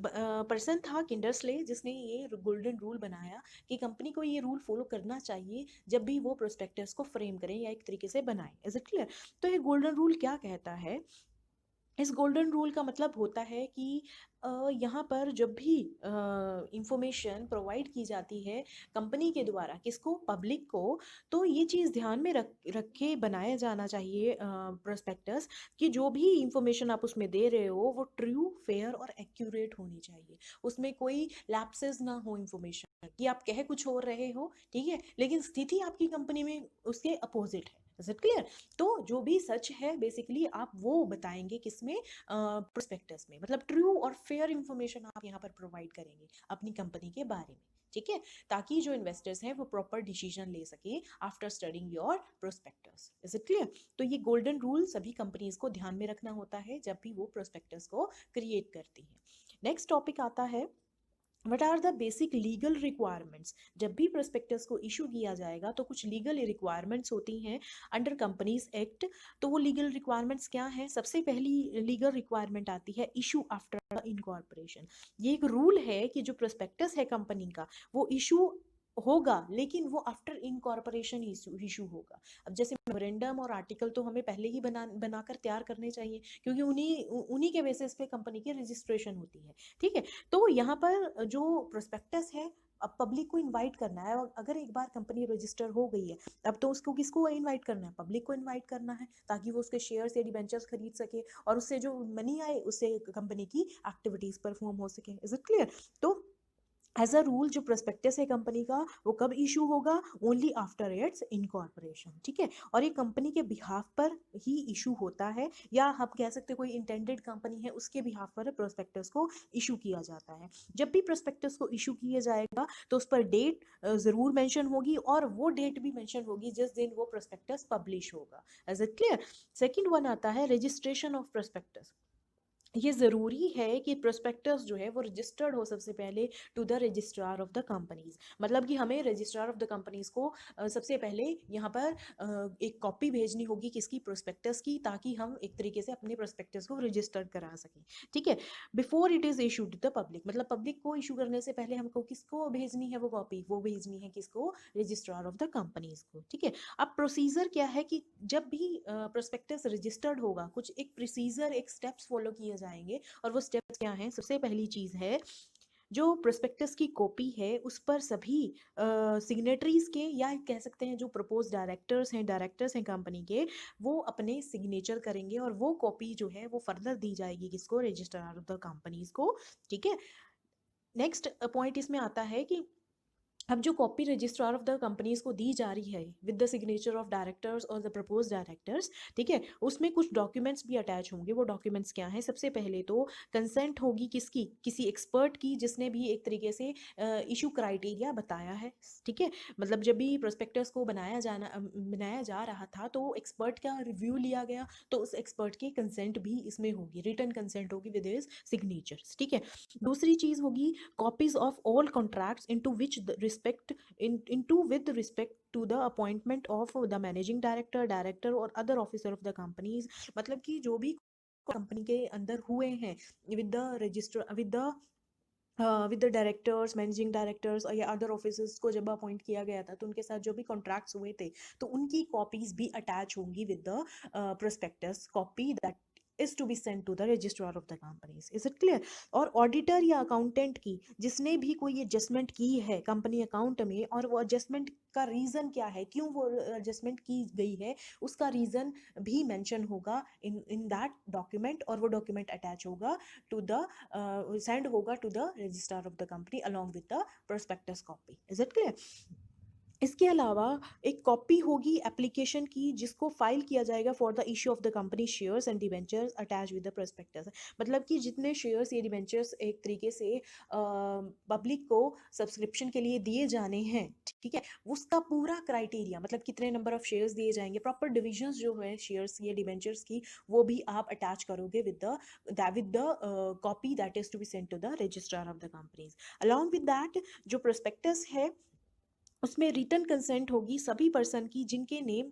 पर्सन था किंडरस्ले जिसने ये गोल्डन रूल बनाया कि कंपनी को ये रूल फॉलो करना चाहिए जब भी वो प्रोस्पेक्टस को फ्रेम करें या एक तरीके से बनाएं. Is it clear? तो ये गोल्डन रूल क्या कहता है? इस गोल्डन रूल का मतलब होता है कि यहाँ पर जब भी इंफॉर्मेशन प्रोवाइड की जाती है कंपनी के द्वारा किसको? पब्लिक को, तो ये चीज़ ध्यान में रख के बनाया जाना चाहिए प्रोस्पेक्टस कि जो भी इंफॉर्मेशन आप उसमें दे रहे हो वो ट्रू, फेयर और एक्यूरेट होनी चाहिए. उसमें कोई लैप्सेस ना हो इंफॉर्मेशन कि आप कह कुछ और रहे हो, ठीक है, लेकिन स्थिति आपकी कंपनी में उसके अपोजिट है. Is it clear? तो जो भी सच है बेसिकली आप वो बताएंगे किसमें? प्रोस्पेक्टस में. मतलब ट्रू और फेयर इंफॉर्मेशन आप यहाँ पर प्रोवाइड करेंगे अपनी कंपनी के बारे में. ठीक है, ताकि जो इन्वेस्टर्स हैं वो प्रॉपर डिसीजन ले सके after studying your prospectus. Is it clear? तो ये गोल्डन रूल सभी कंपनीज को ध्यान में रखना होता है जब भी वो प्रोस्पेक्टस को क्रिएट करती है. नेक्स्ट टॉपिक आता है what are the basic legal requirements. जब भी प्रोस्पेक्टस को इशू किया जाएगा तो कुछ लीगल रिक्वायरमेंट्स होती हैं अंडर कंपनीज एक्ट. तो वो लीगल रिक्वायरमेंट्स क्या हैं? सबसे पहली लीगल रिक्वायरमेंट आती है इशू आफ्टर इनकॉर्पोरेशन. ये एक रूल है कि जो प्रोस्पेक्टस है कंपनी का वो इशू होगा लेकिन वो आफ्टर इनकॉर्पोरेशन इशू होगा. अब जैसे मेमोरेंडम और आर्टिकल तो हमें पहले ही बनाकर तैयार करने चाहिए क्योंकि उन्हीं के बेसिस पे कंपनी की रजिस्ट्रेशन होती है. ठीक है, तो यहाँ पर जो प्रोस्पेक्टस है अब पब्लिक को इनवाइट करना है. अगर एक बार कंपनी रजिस्टर हो गई है अब तो उसको किसको इनवाइट करना है? पब्लिक को इनवाइट करना है ताकि वो उसके शेयर्स या डिबेंचर्स खरीद सके और उससे जो मनी आए उससे कंपनी की एक्टिविटीज परफॉर्म हो सके. Is it clear? तो एज अ रूल जो प्रोस्पेक्टस है कंपनी का वो कब इशू होगा? Only after it's incorporation. ठीक है, और ये कंपनी के बिहाफ पर ही इशू होता है या हम कह सकते हैं कोई इंटेंडेड कंपनी है उसके बिहाफ पर प्रोस्पेक्टस को इशू किया जाता है. जब भी प्रोस्पेक्टस को इशू किया जाएगा तो उस पर डेट जरूर मेंशन होगी और वो डेट भी मेंशन होगी जिस दिन वो प्रोस्पेक्टस पब्लिश होगा. Is it clear? Second one आता है रजिस्ट्रेशन ऑफ प्रोस्पेक्टस. ये ज़रूरी है कि प्रोस्पेक्टस जो है वो रजिस्टर्ड हो सबसे पहले to the registrar of the companies. मतलब कि हमें रजिस्ट्रार ऑफ द कंपनीज को सबसे पहले यहाँ पर एक कॉपी भेजनी होगी किसकी? प्रोस्पेक्टस की, ताकि हम एक तरीके से अपने प्रोस्पेक्टस को रजिस्टर्ड करा सकें. ठीक है, before it is issued to the public. मतलब पब्लिक को इशू करने से पहले हमको किसको भेजनी है वो कॉपी? वो भेजनी है किसको? रजिस्ट्रार ऑफ द कंपनीज को. ठीक है, अब प्रोसीजर क्या है कि जब भी प्रोस्पेक्टस रजिस्टर्ड होगा कुछ एक प्रोसीजर, एक स्टेप्स फॉलो किए जाएंगे और वो स्टेप्स क्या हैं? सबसे पहली चीज़ है जो प्रोस्पेक्टस की कॉपी है उस पर सभी सिग्नेटरीज के, या कह सकते हैं जो प्रपोज डायरेक्टर्स हैं कंपनी के, वो अपने सिग्नेचर करेंगे और वो कॉपी जो है वो फर्दर दी जाएगी किसको, रजिस्ट्रार ऑफ द कंपनीज को। ठीक है। नेक्स्ट पॉइंट इसमें आता है कि अब जो copy registrar of the companies को दी जा रही है with the signature of directors और द प्रपोज डायरेक्टर्स, ठीक है, उसमें कुछ डॉक्यूमेंट्स भी अटैच होंगे। वो डॉक्यूमेंट्स क्या हैं? सबसे पहले तो कंसेंट होगी किसकी, किसी एक्सपर्ट की जिसने भी एक तरीके से इशू क्राइटेरिया बताया है। ठीक है, मतलब जब भी प्रोस्पेक्टस को बनाया जा रहा था तो एक्सपर्ट का रिव्यू लिया गया, तो उस एक्सपर्ट की कंसेंट भी इसमें होगी, रिटन कंसेंट होगी विद हिज सिग्नेचर्स। ठीक है। दूसरी चीज होगी copies of all contracts into which the respect into with respect to the appointment of the managing director or other officer of the companies। मतलब कि जो भी कंपनी के अंदर हुए हैं with the register with the directors, managing directors या other officers को जब अपॉइंट किया गया था तो उनके साथ जो भी कॉन्ट्रैक्ट्स हुए थे तो उनकी कॉपीज भी अटैच होंगी with the prospectus copy that is to be sent to the registrar of the companies। is it clear? और ऑडिटर या अकाउंटेंट की जिसने भी कोई एडजस्टमेंट की है कंपनी अकाउंट में, और वो एडजस्टमेंट का रीजन क्या है, क्यों वो एडजस्टमेंट की गई है, उसका रीजन भी मेंशन होगा इन दैट डॉक्यूमेंट, और वो डॉक्यूमेंट अटैच होगा टू द सेंड होगा to the registrar of the company along with the prospectus copy. Is it clear? इसके अलावा एक कॉपी होगी एप्लीकेशन की जिसको फाइल किया जाएगा for the issue of the company shares and debentures attach with the prospectus. मतलब कि जितने शेयर्स या डिबेंचर्स एक तरीके से पब्लिक को सब्सक्रिप्शन के लिए दिए जाने हैं, ठीक है, उसका पूरा क्राइटेरिया, मतलब कितने नंबर ऑफ शेयर्स दिए जाएंगे, प्रॉपर डिविजन्स जो है शेयर्स या डिबेंचर्स की, वो भी आप अटैच करोगे with the copy that is to be sent to the registrar of the companies. Along with that जो प्रोस्पेक्टस है उसमें रिटन कंसेंट होगी सभी पर्सन की जिनके नेम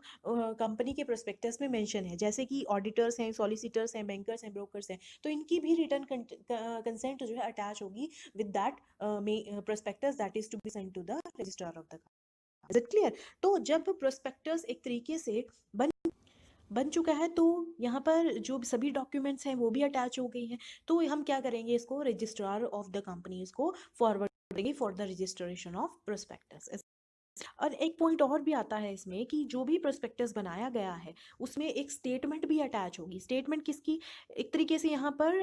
कंपनी के प्रोस्पेक्टस में मेंशन है, जैसे कि ऑडिटर्स हैं, सॉलिसिटर्स हैं, बैंकर्स हैं, ब्रोकर्स हैं, तो इनकी भी रिटन कंसेंट जो है अटैच होगी with that prospectus that is to be sent to the registrar of the. Is it clear? तो जब प्रोस्पेक्टस एक तरीके से बन चुका है तो यहाँ पर जो सभी डॉक्यूमेंट्स हैं वो भी अटैच हो गई हैं, तो हम क्या करेंगे, इसको रजिस्ट्रार ऑफ द कंपनीज को फॉरवर्ड करेंगे for the registration of prospectus. और एक पॉइंट और भी आता है इसमें कि जो भी प्रोस्पेक्टस बनाया गया है उसमें एक स्टेटमेंट भी अटैच होगी। स्टेटमेंट किसकी? एक तरीके से यहाँ पर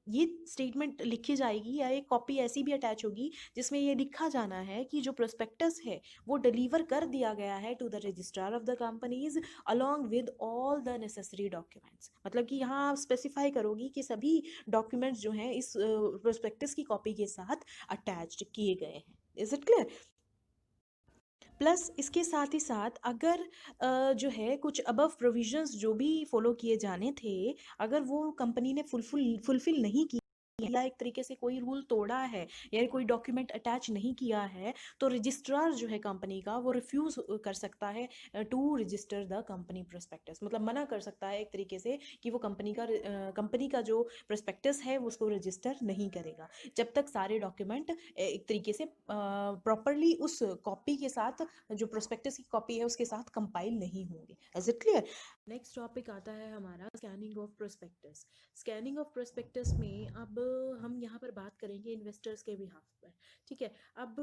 ये स्टेटमेंट लिखी जाएगी या एक कॉपी ऐसी भी अटैच होगी जिसमें ये लिखा जाना है कि जो प्रोस्पेक्टस है वो डिलीवर कर दिया गया है to the registrar of the companies along with all the necessary documents. मतलब कि यहाँ आप स्पेसिफाई करोगी कि सभी डॉक्यूमेंट्स जो हैं इस प्रोस्पेक्टस की कॉपी के साथ अटैच्ड किए गए हैं। Is it clear? प्लस इसके साथ ही साथ अगर जो है कुछ अबव प्रोविजंस जो भी फॉलो किए जाने थे, अगर वो कंपनी ने फुलफिल नहीं किया या एक तरीके से कोई रूल तोड़ा है या कोई डॉक्यूमेंट अटैच नहीं किया है, तो रजिस्ट्रार जो है कंपनी का वो रिफ्यूज कर सकता है to register the company prospectus. मतलब मना कर सकता है एक तरीके से कि वो कंपनी का जो प्रोस्पेक्टस है उसको रजिस्टर नहीं करेगा जब तक सारे डॉक्यूमेंट एक तरीके से प्रॉपरली उस कॉपी के साथ, जो प्रोस्पेक्टस की कॉपी है उसके साथ कंपाइल नहीं होंगे। Is it clear? Next topic आता है हमारा scanning of prospectus. Scanning of prospectus में अब हम यहाँ पर बात करेंगे इन्वेस्टर्स के बिहाफ पर। ठीक है, अब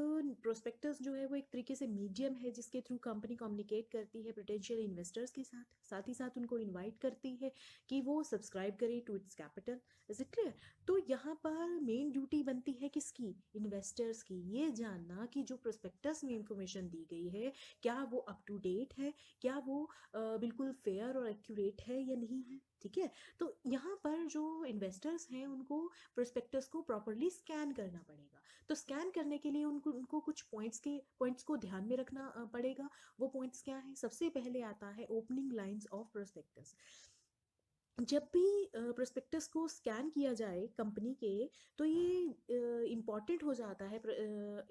प्रोस्पेक्टस जो है वो एक तरीके से मीडियम है जिसके थ्रू कंपनी कम्युनिकेट करती है पोटेंशियल इन्वेस्टर्स के साथ, साथ ही साथ उनको इनवाइट करती है कि वो सब्सक्राइब करें to its capital. Is it clear? तो यहाँ पर मेन ड्यूटी बनती है किसकी? इन्वेस्टर्स की, ये जानना कि जो प्रोस्पेक्टस में इंफॉर्मेशन दी गई है क्या वो अप टू डेट है, क्या वो बिल्कुल फेयर और एक्यूरेट है या नहीं है। ठीक है, तो यहाँ पर जो इन्वेस्टर्स हैं उनको प्रोस्पेक्टस को प्रॉपरली स्कैन करना पड़ेगा। तो स्कैन करने के लिए उनको उनको कुछ पॉइंट्स को ध्यान में रखना पड़ेगा। वो पॉइंट्स क्या है? सबसे पहले आता है ओपनिंग लाइंस ऑफ प्रोस्पेक्टस। जब भी प्रोस्पेक्टस को स्कैन किया जाए कंपनी के, तो ये इम्पॉर्टेंट हो जाता है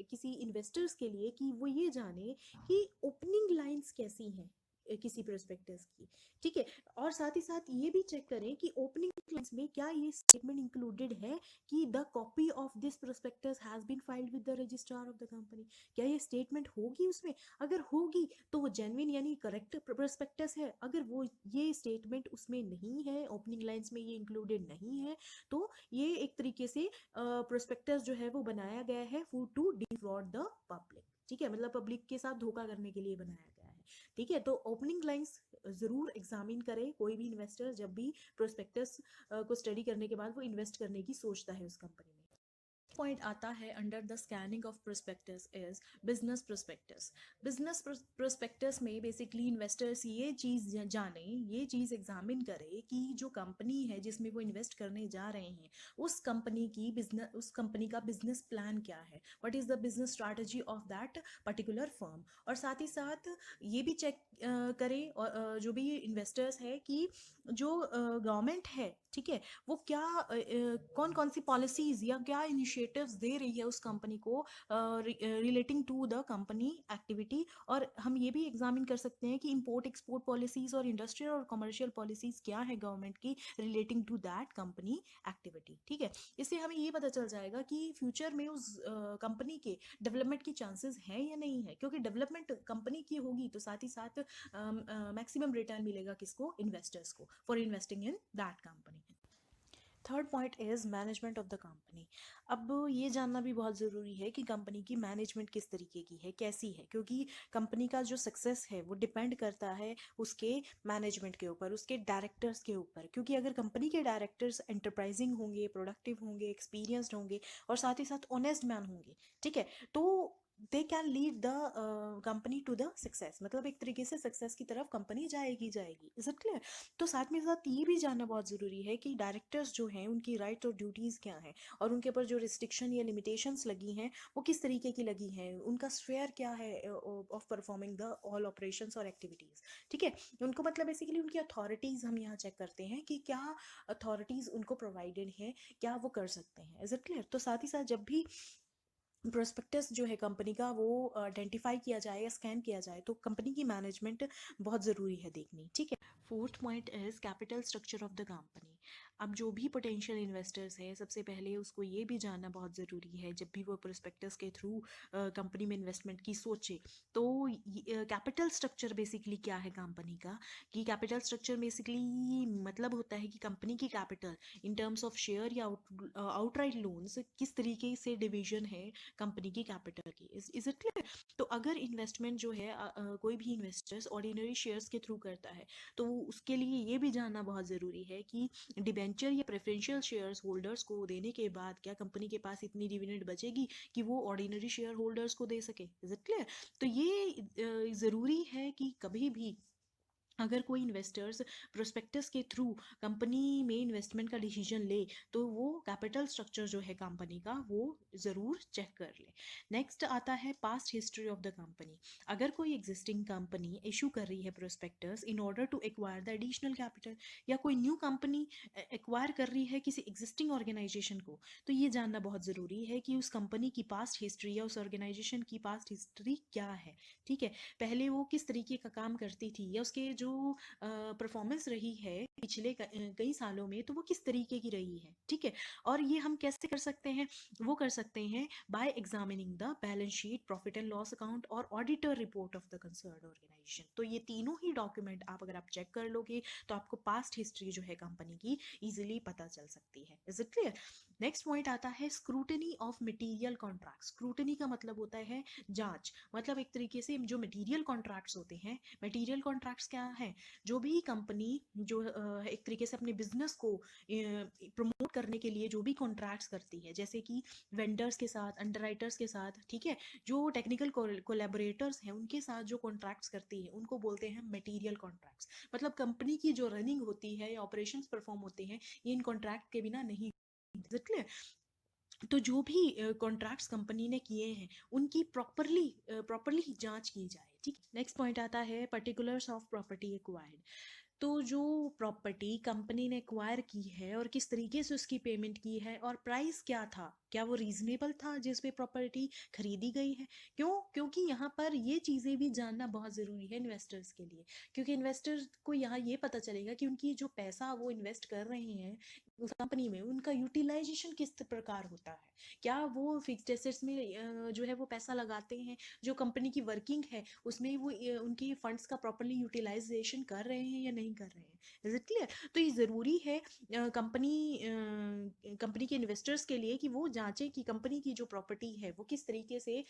किसी इन्वेस्टर्स के लिए कि वो ये जाने कि ओपनिंग लाइंस कैसी हैं। किसी प्रोस्पेक्टस की, ठीक है। और साथ ही साथ ये भी चेक करें कि ओपनिंग लाइंस में क्या ये स्टेटमेंट इंक्लूडेड है कि the copy of this prospectus has been filed with the registrar of the company. क्या ये स्टेटमेंट होगी उसमें? अगर होगी तो वो जेन्युइन यानी करेक्ट प्रोस्पेक्टस है। अगर वो ये स्टेटमेंट उसमें नहीं है, ओपनिंग लाइंस में ये इंक्लूडेड नहीं है, तो ये एक तरीके से प्रोस्पेक्टस जो है वो बनाया गया है for to defraud the public, ठीक है, मतलब पब्लिक के साथ धोखा करने के लिए बनाया गया है, ठीक है। तो ओपनिंग लाइंस जरूर एग्जामिन करे कोई भी इन्वेस्टर जब भी प्रोस्पेक्टस को स्टडी करने के बाद वो इन्वेस्ट करने की सोचता है उस कंपनी में। पॉइंट आता है under the scanning of prospectus is business prospectus. Business prospectus में बेसिकली इन्वेस्टर्स ये चीज़ जाने, ये चीज़ एग्जामिन करे कि जो कंपनी है जिसमें वो इन्वेस्ट करने जा रहे हैं उस कंपनी की बिजनेस, उस कंपनी का बिजनेस प्लान क्या है, what is the business strategy of that particular firm. और साथ ही साथ ये भी चेक करें और जो भी इन्वेस्टर्स है कि जो गवर्नमेंट है, ठीक है, वो क्या कौन कौन सी पॉलिसीज या क्या इनिशिएटिव्स दे रही है उस कंपनी को relating to the company activity. और हम ये भी एग्जामिन कर सकते हैं कि इंपोर्ट एक्सपोर्ट पॉलिसीज और इंडस्ट्रियल और कमर्शियल पॉलिसीज क्या है गवर्नमेंट की relating to that company activity, ठीक है। इससे हमें ये पता चल जाएगा कि फ्यूचर में उस कंपनी के डेवलपमेंट की चांसेस हैं या नहीं है, क्योंकि डेवलपमेंट कंपनी की होगी तो साथ ही साथ मैक्सिमम रिटर्न मिलेगा किसको, इन्वेस्टर्स को, for investing in that company. Third point is management of the company. अब ये जानना भी बहुत ज़रूरी है कि कंपनी की मैनेजमेंट किस तरीके की है, कैसी है, क्योंकि कंपनी का जो सक्सेस है वो डिपेंड करता है उसके मैनेजमेंट के ऊपर, उसके डायरेक्टर्स के ऊपर। क्योंकि अगर कंपनी के डायरेक्टर्स एंटरप्राइजिंग होंगे, प्रोडक्टिव होंगे, एक्सपीरियंस्ड होंगे और साथ ही साथ ऑनेस्ट मैन होंगे, ठीक है, तो they can lead the company to the success, मतलब एक तरीके से सक्सेस की तरफ कंपनी जाएगी जाएगी। Is it clear? तो साथ में साथ ये भी जानना बहुत ज़रूरी है कि डायरेक्टर्स जो हैं उनकी राइट और ड्यूटीज़ क्या हैं और उनके ऊपर जो रिस्ट्रिक्शन या लिमिटेशंस लगी हैं वो किस तरीके की लगी हैं, उनका स्फेयर क्या है of performing the all operations और एक्टिविटीज़, ठीक है। उनको मतलब बेसिकली उनकी अथॉरिटीज़ हम यहाँ चेक करते हैं कि क्या अथॉरिटीज़ उनको प्रोवाइडेड है, क्या वो कर सकते हैं। Is it clear? तो साथ ही साथ जब भी प्रोस्पेक्टस जो है कंपनी का वो आइडेंटिफाई किया जाए या स्कैन किया जाए तो कंपनी की मैनेजमेंट बहुत ज़रूरी है देखनी, ठीक है। Fourth point is capital structure of the company. अब जो भी पोटेंशियल इन्वेस्टर्स है सबसे पहले उसको ये भी जानना बहुत ज़रूरी है जब भी वो प्रोस्पेक्टस के थ्रू कंपनी में इन्वेस्टमेंट की सोचे तो कैपिटल स्ट्रक्चर बेसिकली क्या है कंपनी का, कि कैपिटल स्ट्रक्चर बेसिकली मतलब होता है कि कंपनी की capital in terms of share या आउटराइट लोन्स किस तरीके से डिवीजन है कंपनी की कैपिटल की। Is it clear? तो अगर इन्वेस्टमेंट जो है कोई भी इन्वेस्टर्स ऑर्डिनरी शेयर्स के थ्रू करता है तो उसके लिए ये भी जानना बहुत ज़रूरी है कि डिबेंचर या प्रेफरेंशियल शेयर्स होल्डर्स को देने के बाद क्या कंपनी के पास इतनी डिविडेंड बचेगी कि वो ऑर्डिनरी शेयर होल्डर्स को दे सके। Is it clear? तो ये ज़रूरी है कि कभी भी अगर कोई इन्वेस्टर्स प्रोस्पेक्टस के थ्रू कंपनी में इन्वेस्टमेंट का डिसीजन ले तो वो कैपिटल स्ट्रक्चर जो है कंपनी का वो ज़रूर चेक कर ले। नेक्स्ट आता है past history of the company. अगर कोई एग्जिस्टिंग कंपनी इशू कर रही है prospectus in order to acquire the additional capital या कोई न्यू कंपनी एक्वायर कर रही है किसी एग्जिस्टिंग ऑर्गेनाइजेशन को, तो ये जानना बहुत ज़रूरी है कि उस कंपनी की पास्ट हिस्ट्री या उस ऑर्गेनाइजेशन की पास्ट हिस्ट्री क्या है, ठीक है। पहले वो किस तरीके का काम करती थी या उसके जो परफॉर्मेंस रही है पिछले कई सालों में तो वो किस तरीके की रही है, ठीक है। और ये हम कैसे कर सकते हैं, वो कर सकते हैं by examining the balance sheet, profit and loss account और auditor report of the concerned organisation. तो ये तीनों ही डॉक्यूमेंट आप अगर आप चेक कर लोगे तो आपको पास्ट हिस्ट्री जो है कंपनी की इजीली पता चल सकती है। Is it clear? Next point आता है scrutiny of material contract. Scrutiny का मतलब होता है जांच, मतलब एक तरीके से जो मटेरियल कॉन्ट्रैक्ट्स होते हैं, मटेरियल कॉन्ट्रैक्ट्स क्या है, जो भी कंपनी जो एक तरीके से अपने बिजनेस को प्रमोट करने के लिए जो भी कॉन्ट्रैक्ट्स करती है, जैसे कि वेंडर्स के साथ, अंडरराइटर्स के साथ, ठीक है, जो टेक्निकल कोलैबोरेटर्स हैं उनके साथ जो कॉन्ट्रैक्ट्स करती है उनको बोलते हैं मटेरियल कॉन्ट्रैक्ट्स। मतलब कंपनी की जो रनिंग होती है या ऑपरेशंस परफॉर्म होते हैं ये इन कॉन्ट्रैक्ट के बिना नहीं। क्लियर? तो जो भी कॉन्ट्रैक्ट्स कंपनी ने किए हैं उनकी प्रॉपरली जांच की जाए, ठीक। नेक्स्ट पॉइंट आता है पर्टिकुलर्स ऑफ प्रॉपर्टी एक्वायर्ड। तो जो प्रॉपर्टी कंपनी ने एक्वायर की है और किस तरीके से उसकी पेमेंट की है और प्राइस क्या था, क्या वो रीजनेबल था जिस पे प्रॉपर्टी खरीदी गई है? क्यों? क्योंकि यहाँ पर ये चीज़ें भी जानना बहुत ज़रूरी है इन्वेस्टर्स के लिए, क्योंकि इन्वेस्टर्स को यहाँ ये पता चलेगा कि उनकी जो पैसा वो इन्वेस्ट कर रहे हैं उस कंपनी में, उनका यूटिलाइजेशन किस प्रकार होता है। क्या वो फिक्स्ड एसेट्स में जो है वो पैसा लगाते हैं, जो कंपनी की वर्किंग है उसमें वो उनके फंड्स का प्रॉपरली यूटिलाइजेशन कर रहे हैं या नहीं कर रहे हैं? Is it clear? तो ये ज़रूरी है कंपनी के इन्वेस्टर्स के लिए कि वो जांचें कि कंपनी की जो प्रॉपर्टी है वो किस तरीके से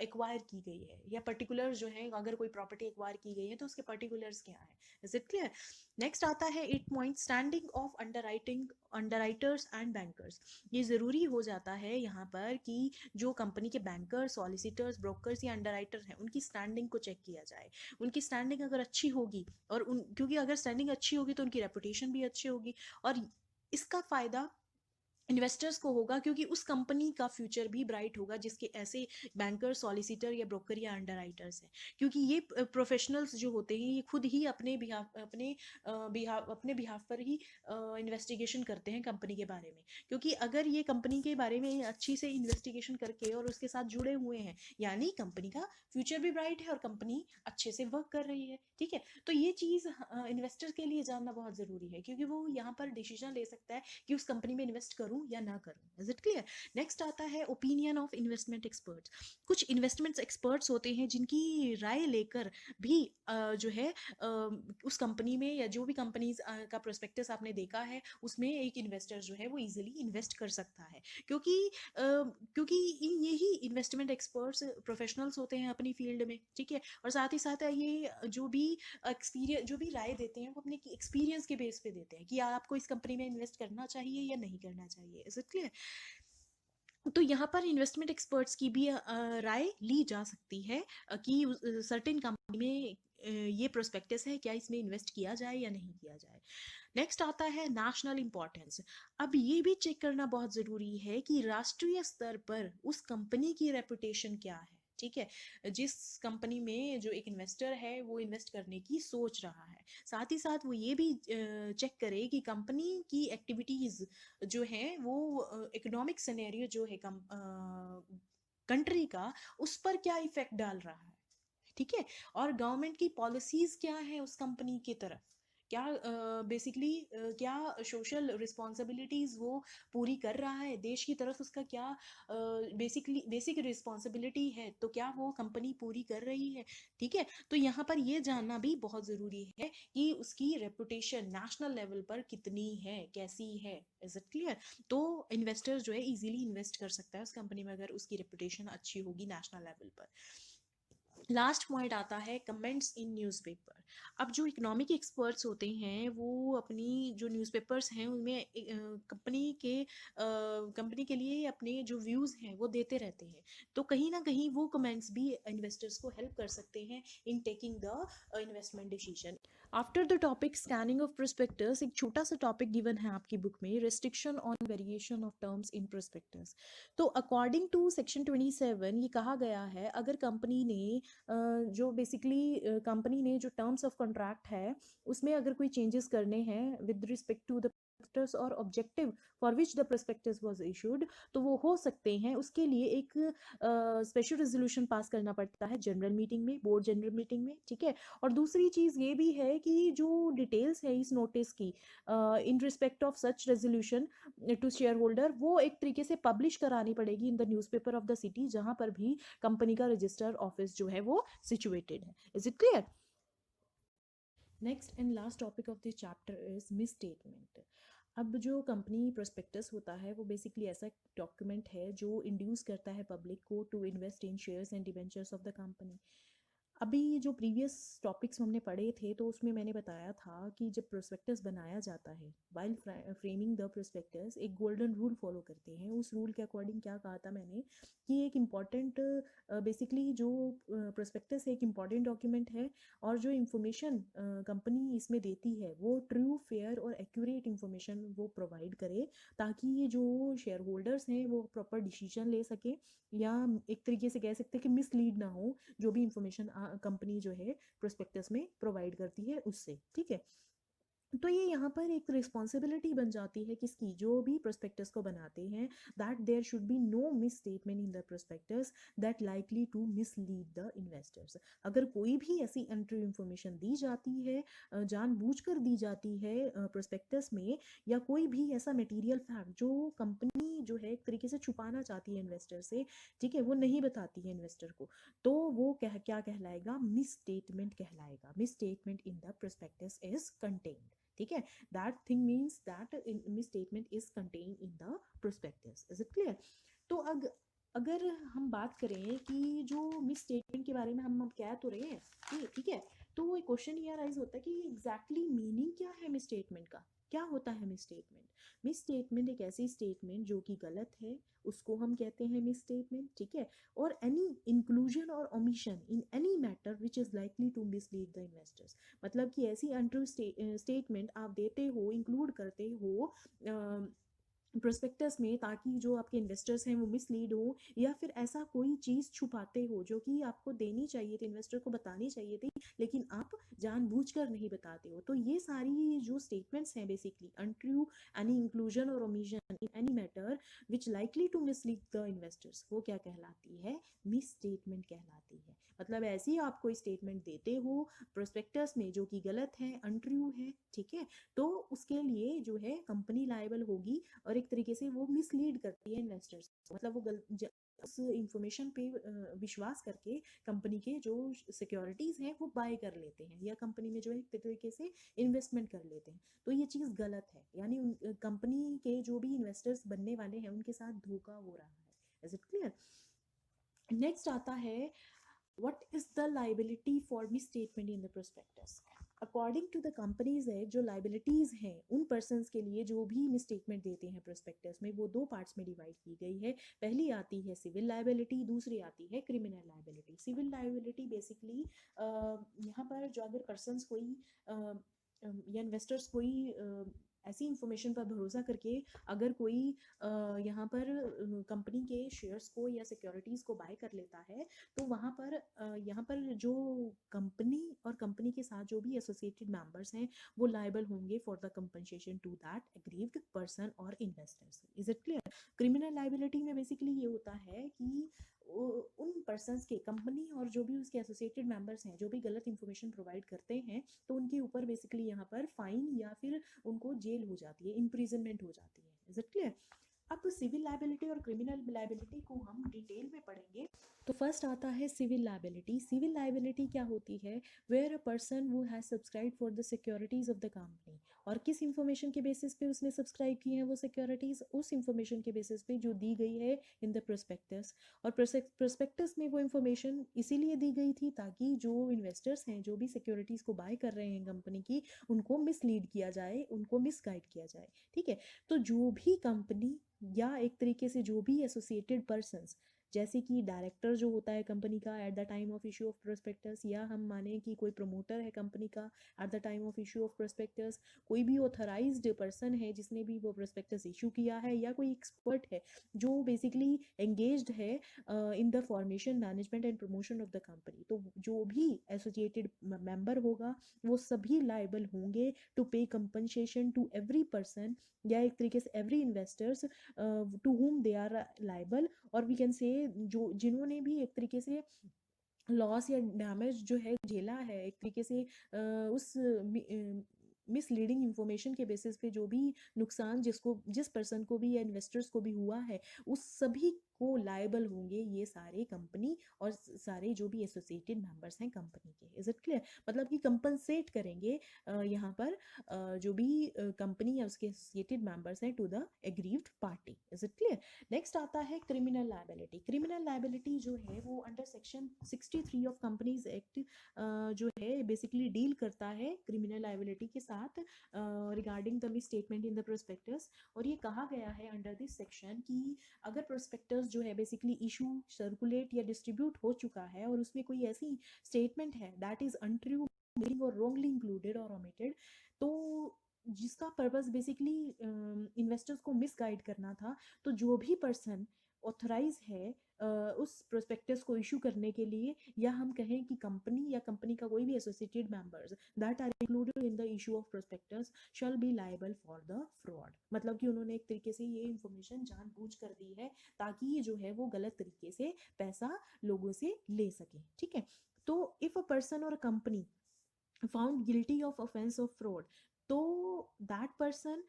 एक्वायर की गई है, या पर्टिकुलर जो है अगर कोई प्रॉपर्टी एक्वायर की गई है तो उसके पर्टिकुलर्स क्या है। Is it clear? नेक्स्ट आता है 8 point, standing of underwriters and bankers. ये ज़रूरी हो जाता है यहाँ पर कि जो कंपनी के बैंकर, सॉलिसिटर्स, ब्रोकर्स या अंडरराइटर हैं उनकी स्टैंडिंग को चेक किया जाए। उनकी स्टैंडिंग अगर अच्छी होगी, और क्योंकि अगर स्टैंडिंग अच्छी होगी तो उनकी रेपुटेशन भी अच्छी होगी, और इसका फ़ायदा इन्वेस्टर्स को होगा क्योंकि उस कंपनी का फ्यूचर भी ब्राइट होगा जिसके ऐसे बैंकर, सॉलिसिटर या ब्रोकर या अंडरराइटर्स हैं। क्योंकि ये प्रोफेशनल्स जो होते हैं ये खुद ही अपने बिहाफ पर ही इन्वेस्टिगेशन करते हैं कंपनी के बारे में। क्योंकि अगर ये कंपनी के बारे में अच्छी से इन्वेस्टिगेशन करके और उसके साथ जुड़े हुए हैं, यानी कंपनी का फ्यूचर भी ब्राइट है और कंपनी अच्छे से वर्क कर रही है। ठीक है, तो ये चीज़ इन्वेस्टर के लिए जानना बहुत ज़रूरी है, क्योंकि वो यहाँ पर डिसीजन ले सकता है कि उस कंपनी में इन्वेस्ट करूं या ना करूं। Is it clear? नेक्स्ट आता है ओपिनियन ऑफ इन्वेस्टमेंट एक्सपर्ट्स। कुछ इन्वेस्टमेंट एक्सपर्ट्स होते हैं जिनकी राय लेकर भी जो है उस कंपनी में या जो भी कंपनीज का प्रोस्पेक्टस आपने देखा है उसमें एक इन्वेस्टर जो है वो इजीली इन्वेस्ट कर सकता है। क्योंकि यही इन्वेस्टमेंट एक्सपर्ट्स प्रोफेशनल्स होते हैं अपनी फील्ड में। ठीक है, और साथ ही साथ ये जो भी एक्सपीरियंस, जो भी राय देते हैं वो अपने एक्सपीरियंस के बेस पे देते हैं कि आपको इस कंपनी में इन्वेस्ट करना चाहिए या नहीं करना चाहिए। Is it clear? तो यहाँ पर इन्वेस्टमेंट एक्सपर्ट्स की भी राय ली जा सकती है कि सर्टेन कंपनी में ये प्रोस्पेक्टस है, क्या इसमें इन्वेस्ट किया जाए या नहीं किया जाए। नेक्स्ट आता है नेशनल इंपॉर्टेंस। अब ये भी चेक करना बहुत ज़रूरी है कि राष्ट्रीय स्तर पर उस कंपनी की रेपुटेशन क्या है। ठीक है, जिस कंपनी में जो एक इन्वेस्टर है वो इन्वेस्ट करने की सोच रहा है, साथ ही साथ वो ये भी चेक करे कि कंपनी की एक्टिविटीज़ जो है वो इकोनॉमिक सिनेरियो जो है कंट्री का, उस पर क्या इफेक्ट डाल रहा है। ठीक है, और गवर्नमेंट की पॉलिसीज क्या है उस कंपनी की तरफ, क्या बेसिकली क्या सोशल रिस्पॉन्सिबिलिटीज वो पूरी कर रहा है, देश की तरफ उसका क्या बेसिक रिस्पॉन्सिबिलिटी है, तो क्या वो कंपनी पूरी कर रही है। ठीक है, तो यहाँ पर ये जानना भी बहुत ज़रूरी है कि उसकी रेपुटेशन नेशनल लेवल पर कितनी है, कैसी है। Is it clear? तो इन्वेस्टर जो है इजीली इन्वेस्ट कर सकता है उस कंपनी में अगर उसकी रेपुटेशन अच्छी होगी नेशनल लेवल पर। लास्ट पॉइंट आता है कमेंट्स इन न्यूज़पेपर। अब जो इकोनॉमिक एक्सपर्ट्स होते हैं वो अपनी जो न्यूज़पेपर्स हैं उनमें कंपनी के लिए अपने जो व्यूज़ हैं वो देते रहते हैं। तो कहीं ना कहीं वो कमेंट्स भी इन्वेस्टर्स को हेल्प कर सकते हैं in taking the investment decision. After the topic scanning of prospectus, एक छोटा सा टॉपिक गिवन है आपकी बुक में, restriction on variation of terms in prospectus. तो अकॉर्डिंग टू सेक्शन 27 ये कहा गया है अगर कंपनी ने जो बेसिकली कंपनी ने जो टर्म्स ऑफ कॉन्ट्रैक्ट है उसमें अगर कोई चेंजेस करने हैं with respect to the prospectus और objective for which the prospectus was issued, तो वो हो सकते हैं। उसके लिए एक स्पेशल रेजोल्यूशन पास करना पड़ता है जनरल मीटिंग में, बोर्ड जनरल मीटिंग में। ठीक है, और दूसरी चीज़ ये भी है कि जो डिटेल्स है इस नोटिस की in respect of such resolution to share holder, वो एक तरीके से पब्लिश करानी पड़ेगी in the newspaper of the city जहाँ पर भी कंपनी का रजिस्टर ऑफिस जो है वो सिचुएटेड है। Is it clear? Next and last topic of this chapter is miss statement. अब जो कंपनी प्रोस्पेक्टस होता है वो बेसिकली ऐसा डॉक्यूमेंट है जो इंड्यूस करता है पब्लिक को to invest in shares and debentures of the company. अभी जो प्रीवियस टॉपिक्स हमने पढ़े थे तो उसमें मैंने बताया था कि जब प्रोस्पेक्टस बनाया जाता है, वाइल फ्रेमिंग द प्रोस्पेक्टस एक गोल्डन रूल फॉलो करते हैं। उस रूल के अकॉर्डिंग क्या कहा था मैंने कि एक इम्पॉर्टेंट बेसिकली जो प्रोस्पेक्टस एक इम्पॉर्टेंट डॉक्यूमेंट है और जो इन्फॉर्मेशन कंपनी इसमें देती है वो ट्रू, फेयर और एक्यूरेट इन्फॉर्मेशन वो प्रोवाइड करे, ताकि ये जो शेयर होल्डर्स हैं वो प्रॉपर डिसीजन ले सकें, या एक तरीके से कह सकते हैं कि मिसलीड ना हो जो भी इंफॉर्मेशन कंपनी जो है प्रोस्पेक्टस में प्रोवाइड करती है उससे। ठीक है, तो ये यहाँ पर एक रिस्पॉन्सिबिलिटी बन जाती है किसकी, जो भी प्रोस्पेक्टस को बनाते हैं, that there should be no misstatement in the prospectus that likely to mislead the investors. अगर कोई भी ऐसी अनट्रू इन्फॉर्मेशन दी जाती है, जानबूझकर दी जाती है प्रोस्पेक्टस में, या कोई भी ऐसा मटेरियल फैक्ट जो कंपनी जो है एक तरीके से छुपाना चाहती है इन्वेस्टर से, ठीक है, वो नहीं बताती है इन्वेस्टर को, तो वो क्या कहलाएगा, मिस स्टेटमेंट कहलाएगा। Miss statement in the prospectus is contained, ठीक है, that thing means that misstatement is contain in the prospectus. Is it clear? तो अगर हम बात करें कि जो मिसस्टेटमेंट के बारे में हम अब कह तो रहे हैं, ठीक है, तो एक क्वेश्चन ये राइज होता है कि एग्जैक्टली मीनिंग क्या है मिसस्टेटमेंट का, क्या होता है मिसस्टेटमेंट? मिसस्टेटमेंट एक ऐसी स्टेटमेंट जो कि गलत है, उसको हम कहते हैं मिसस्टेटमेंट, ठीक है, और एनी इंक्लूजन और omission in any matter which is likely to mislead the investors. मतलब कि ऐसी अनट्रू स्टेटमेंट आप देते हो, इंक्लूड करते हो प्रोस्पेक्टस में, ताकि जो आपके इन्वेस्टर्स हैं वो मिसलीड हो, या फिर ऐसा कोई चीज़ छुपाते हो जो कि आपको देनी चाहिए थी, इन्वेस्टर को बतानी चाहिए थी, लेकिन आप जानबूझकर नहीं बताते हो। तो ये सारी जो स्टेटमेंट्स हैं बेसिकली अनट्रू, एनी इंक्लूजन और omission in any matter which likely to mislead the investors, वो क्या कहलाती है, मिस स्टेटमेंट कहलाती है। मतलब ऐसी आप कोई स्टेटमेंट देते हो प्रोस्पेक्टस में जो कि गलत है, अनट्रू है, ठीक है, तो उसके लिए जो है कंपनी लायबल होगी, और एक तरीके से वो मिसलीड करती है इन्वेस्टर्स, मतलब वो उस इंफॉर्मेशन पे विश्वास करके कंपनी के जो सिक्योरिटीज हैं वो बाय कर लेते हैं, या कंपनी में जो है एक तरीके से इन्वेस्टमेंट कर लेते हैं। तो ये चीज़ गलत है, यानी कंपनी के जो भी इन्वेस्टर्स बनने वाले हैं उनके साथ धोखा हो रहा है। Is it clear? नेक्स्ट आता है, what is the liability for misstatement in the prospectus? According to the companies act, जो लाइबिलिटीज हैं उन पर्सनस के लिए जो भी मिसस्टेटमेंट देते हैं प्रोस्पेक्टस में, वो दो पार्ट्स में डिवाइड की गई है। पहली आती है सिविल लाइबिलिटी, दूसरी आती है criminal liability. Civil liability basically यहाँ पर जो अगर पर्सनस कोई या इन्वेस्टर्स कोई ऐसी इंफॉर्मेशन पर भरोसा करके अगर कोई यहाँ पर कंपनी के शेयर्स को या सिक्योरिटीज़ को बाय कर लेता है, तो वहाँ पर यहाँ पर जो कंपनी और कंपनी के साथ जो भी एसोसिएटेड मेंबर्स हैं वो लायबल होंगे for the compensation to that aggrieved person और investors. Is it clear? Criminal liability में बेसिकली ये होता है कि उन पर्सनस के, कंपनी और जो भी उसके एसोसिएटेड मेंबर्स हैं जो भी गलत इंफॉर्मेशन प्रोवाइड करते हैं, तो उनके ऊपर बेसिकली यहाँ पर फाइन या फिर उनको जेल हो जाती है, इम्प्रिजनमेंट हो जाती है। Is it clear? अब सिविल लाइबिलिटी और क्रिमिनल लाइबिलिटी को हम डिटेल में पढ़ेंगे। तो फर्स्ट आता है सिविल लाइबिलिटी। सिविल लाइबिलिटी क्या होती है? Where a person who has subscribe for the securities of the company, और किस इंफॉर्मेशन के बेसिस पे उसने सब्सक्राइब की है वो सिक्योरिटीज, उस इंफॉर्मेशन के बेसिस पे जो दी गई है इन द प्रोस्पेक्टस। और प्रोस्पेक्टस में वो इंफॉर्मेशन इसीलिए दी गई थी ताकि जो इन्वेस्टर्स हैं जो भी सिक्योरिटीज को बाय कर रहे हैं कंपनी की, उनको मिसलीड किया जाए, उनको मिसगाइड किया जाए, ठीक है। तो जो भी कंपनी या एक तरीके से जो भी एसोसिएटेड पर्सन्स, जैसे कि डायरेक्टर जो होता है कंपनी का at the time of issue of prospectus, या हम माने कि कोई प्रमोटर है कंपनी का at the time of issue of prospectus, कोई भी ऑथराइज्ड पर्सन है जिसने भी वो प्रोस्पेक्टस इशू किया है, या कोई एक्सपर्ट है जो बेसिकली एंगेज्ड है in the formation, management and promotion of the company, तो जो भी एसोसिएटेड मेंबर होगा वो सभी लायबल होंगे टू पे कंपनसेशन टू एवरी पर्सन, या एक तरीके से every investors to whom they are liable, और वी कैन से जो जिन्होंने भी एक तरीके से लॉस या डैमेज जो है झेला है, एक तरीके से उस मिसलीडिंग इंफॉर्मेशन के बेसिस पे जो भी नुकसान जिसको, जिस पर्सन को भी या इन्वेस्टर्स को भी हुआ है, उस सभी को लायबल होंगे ये सारे कंपनी और सारे जो भी एसोसिएटेड मेंबर्स हैं कंपनी के। Is it clear? मतलब कि कंपनसेट करेंगे यहाँ पर जो भी कंपनी या उसके एसोसिएटेड मेंबर्स हैं to the aggrieved party. Is it clear? Next आता है क्रिमिनल लायबिलिटी। क्रिमिनल लायबिलिटी जो है वो under section 63 of companies act जो है बेसिकली डील करता है क्रिमिनल लायबिलिटी के साथ regarding the misstatement in the prospectus. और ये कहा गया है अंडर दिस सेक्शन कि अगर प्रोस्पेक्टस जो है बेसिकली इशू, सर्कुलेट या डिस्ट्रीब्यूट हो चुका है और उसमें कोई ऐसी स्टेटमेंट है दैट इज अनट्रू और wrongly included और omitted, तो जिसका पर्पस बेसिकली इन्वेस्टर्स को मिसगाइड करना था, तो जो भी पर्सन ऑथराइज है उस प्रोस्पेक्टस को इशू करने के लिए, या हम कहें कि कंपनी या कंपनी का कोई भी associated members that are included in the issue of prospectus shall be liable for the fraud. मतलब कि उन्होंने एक तरीके से ये इंफॉर्मेशन जानबूझ कर दी है ताकि ये जो है वो गलत तरीके से पैसा लोगों से ले सके। ठीक है, तो इफ अ पर्सन और a company found guilty of offence of fraud, तो दैट पर्सन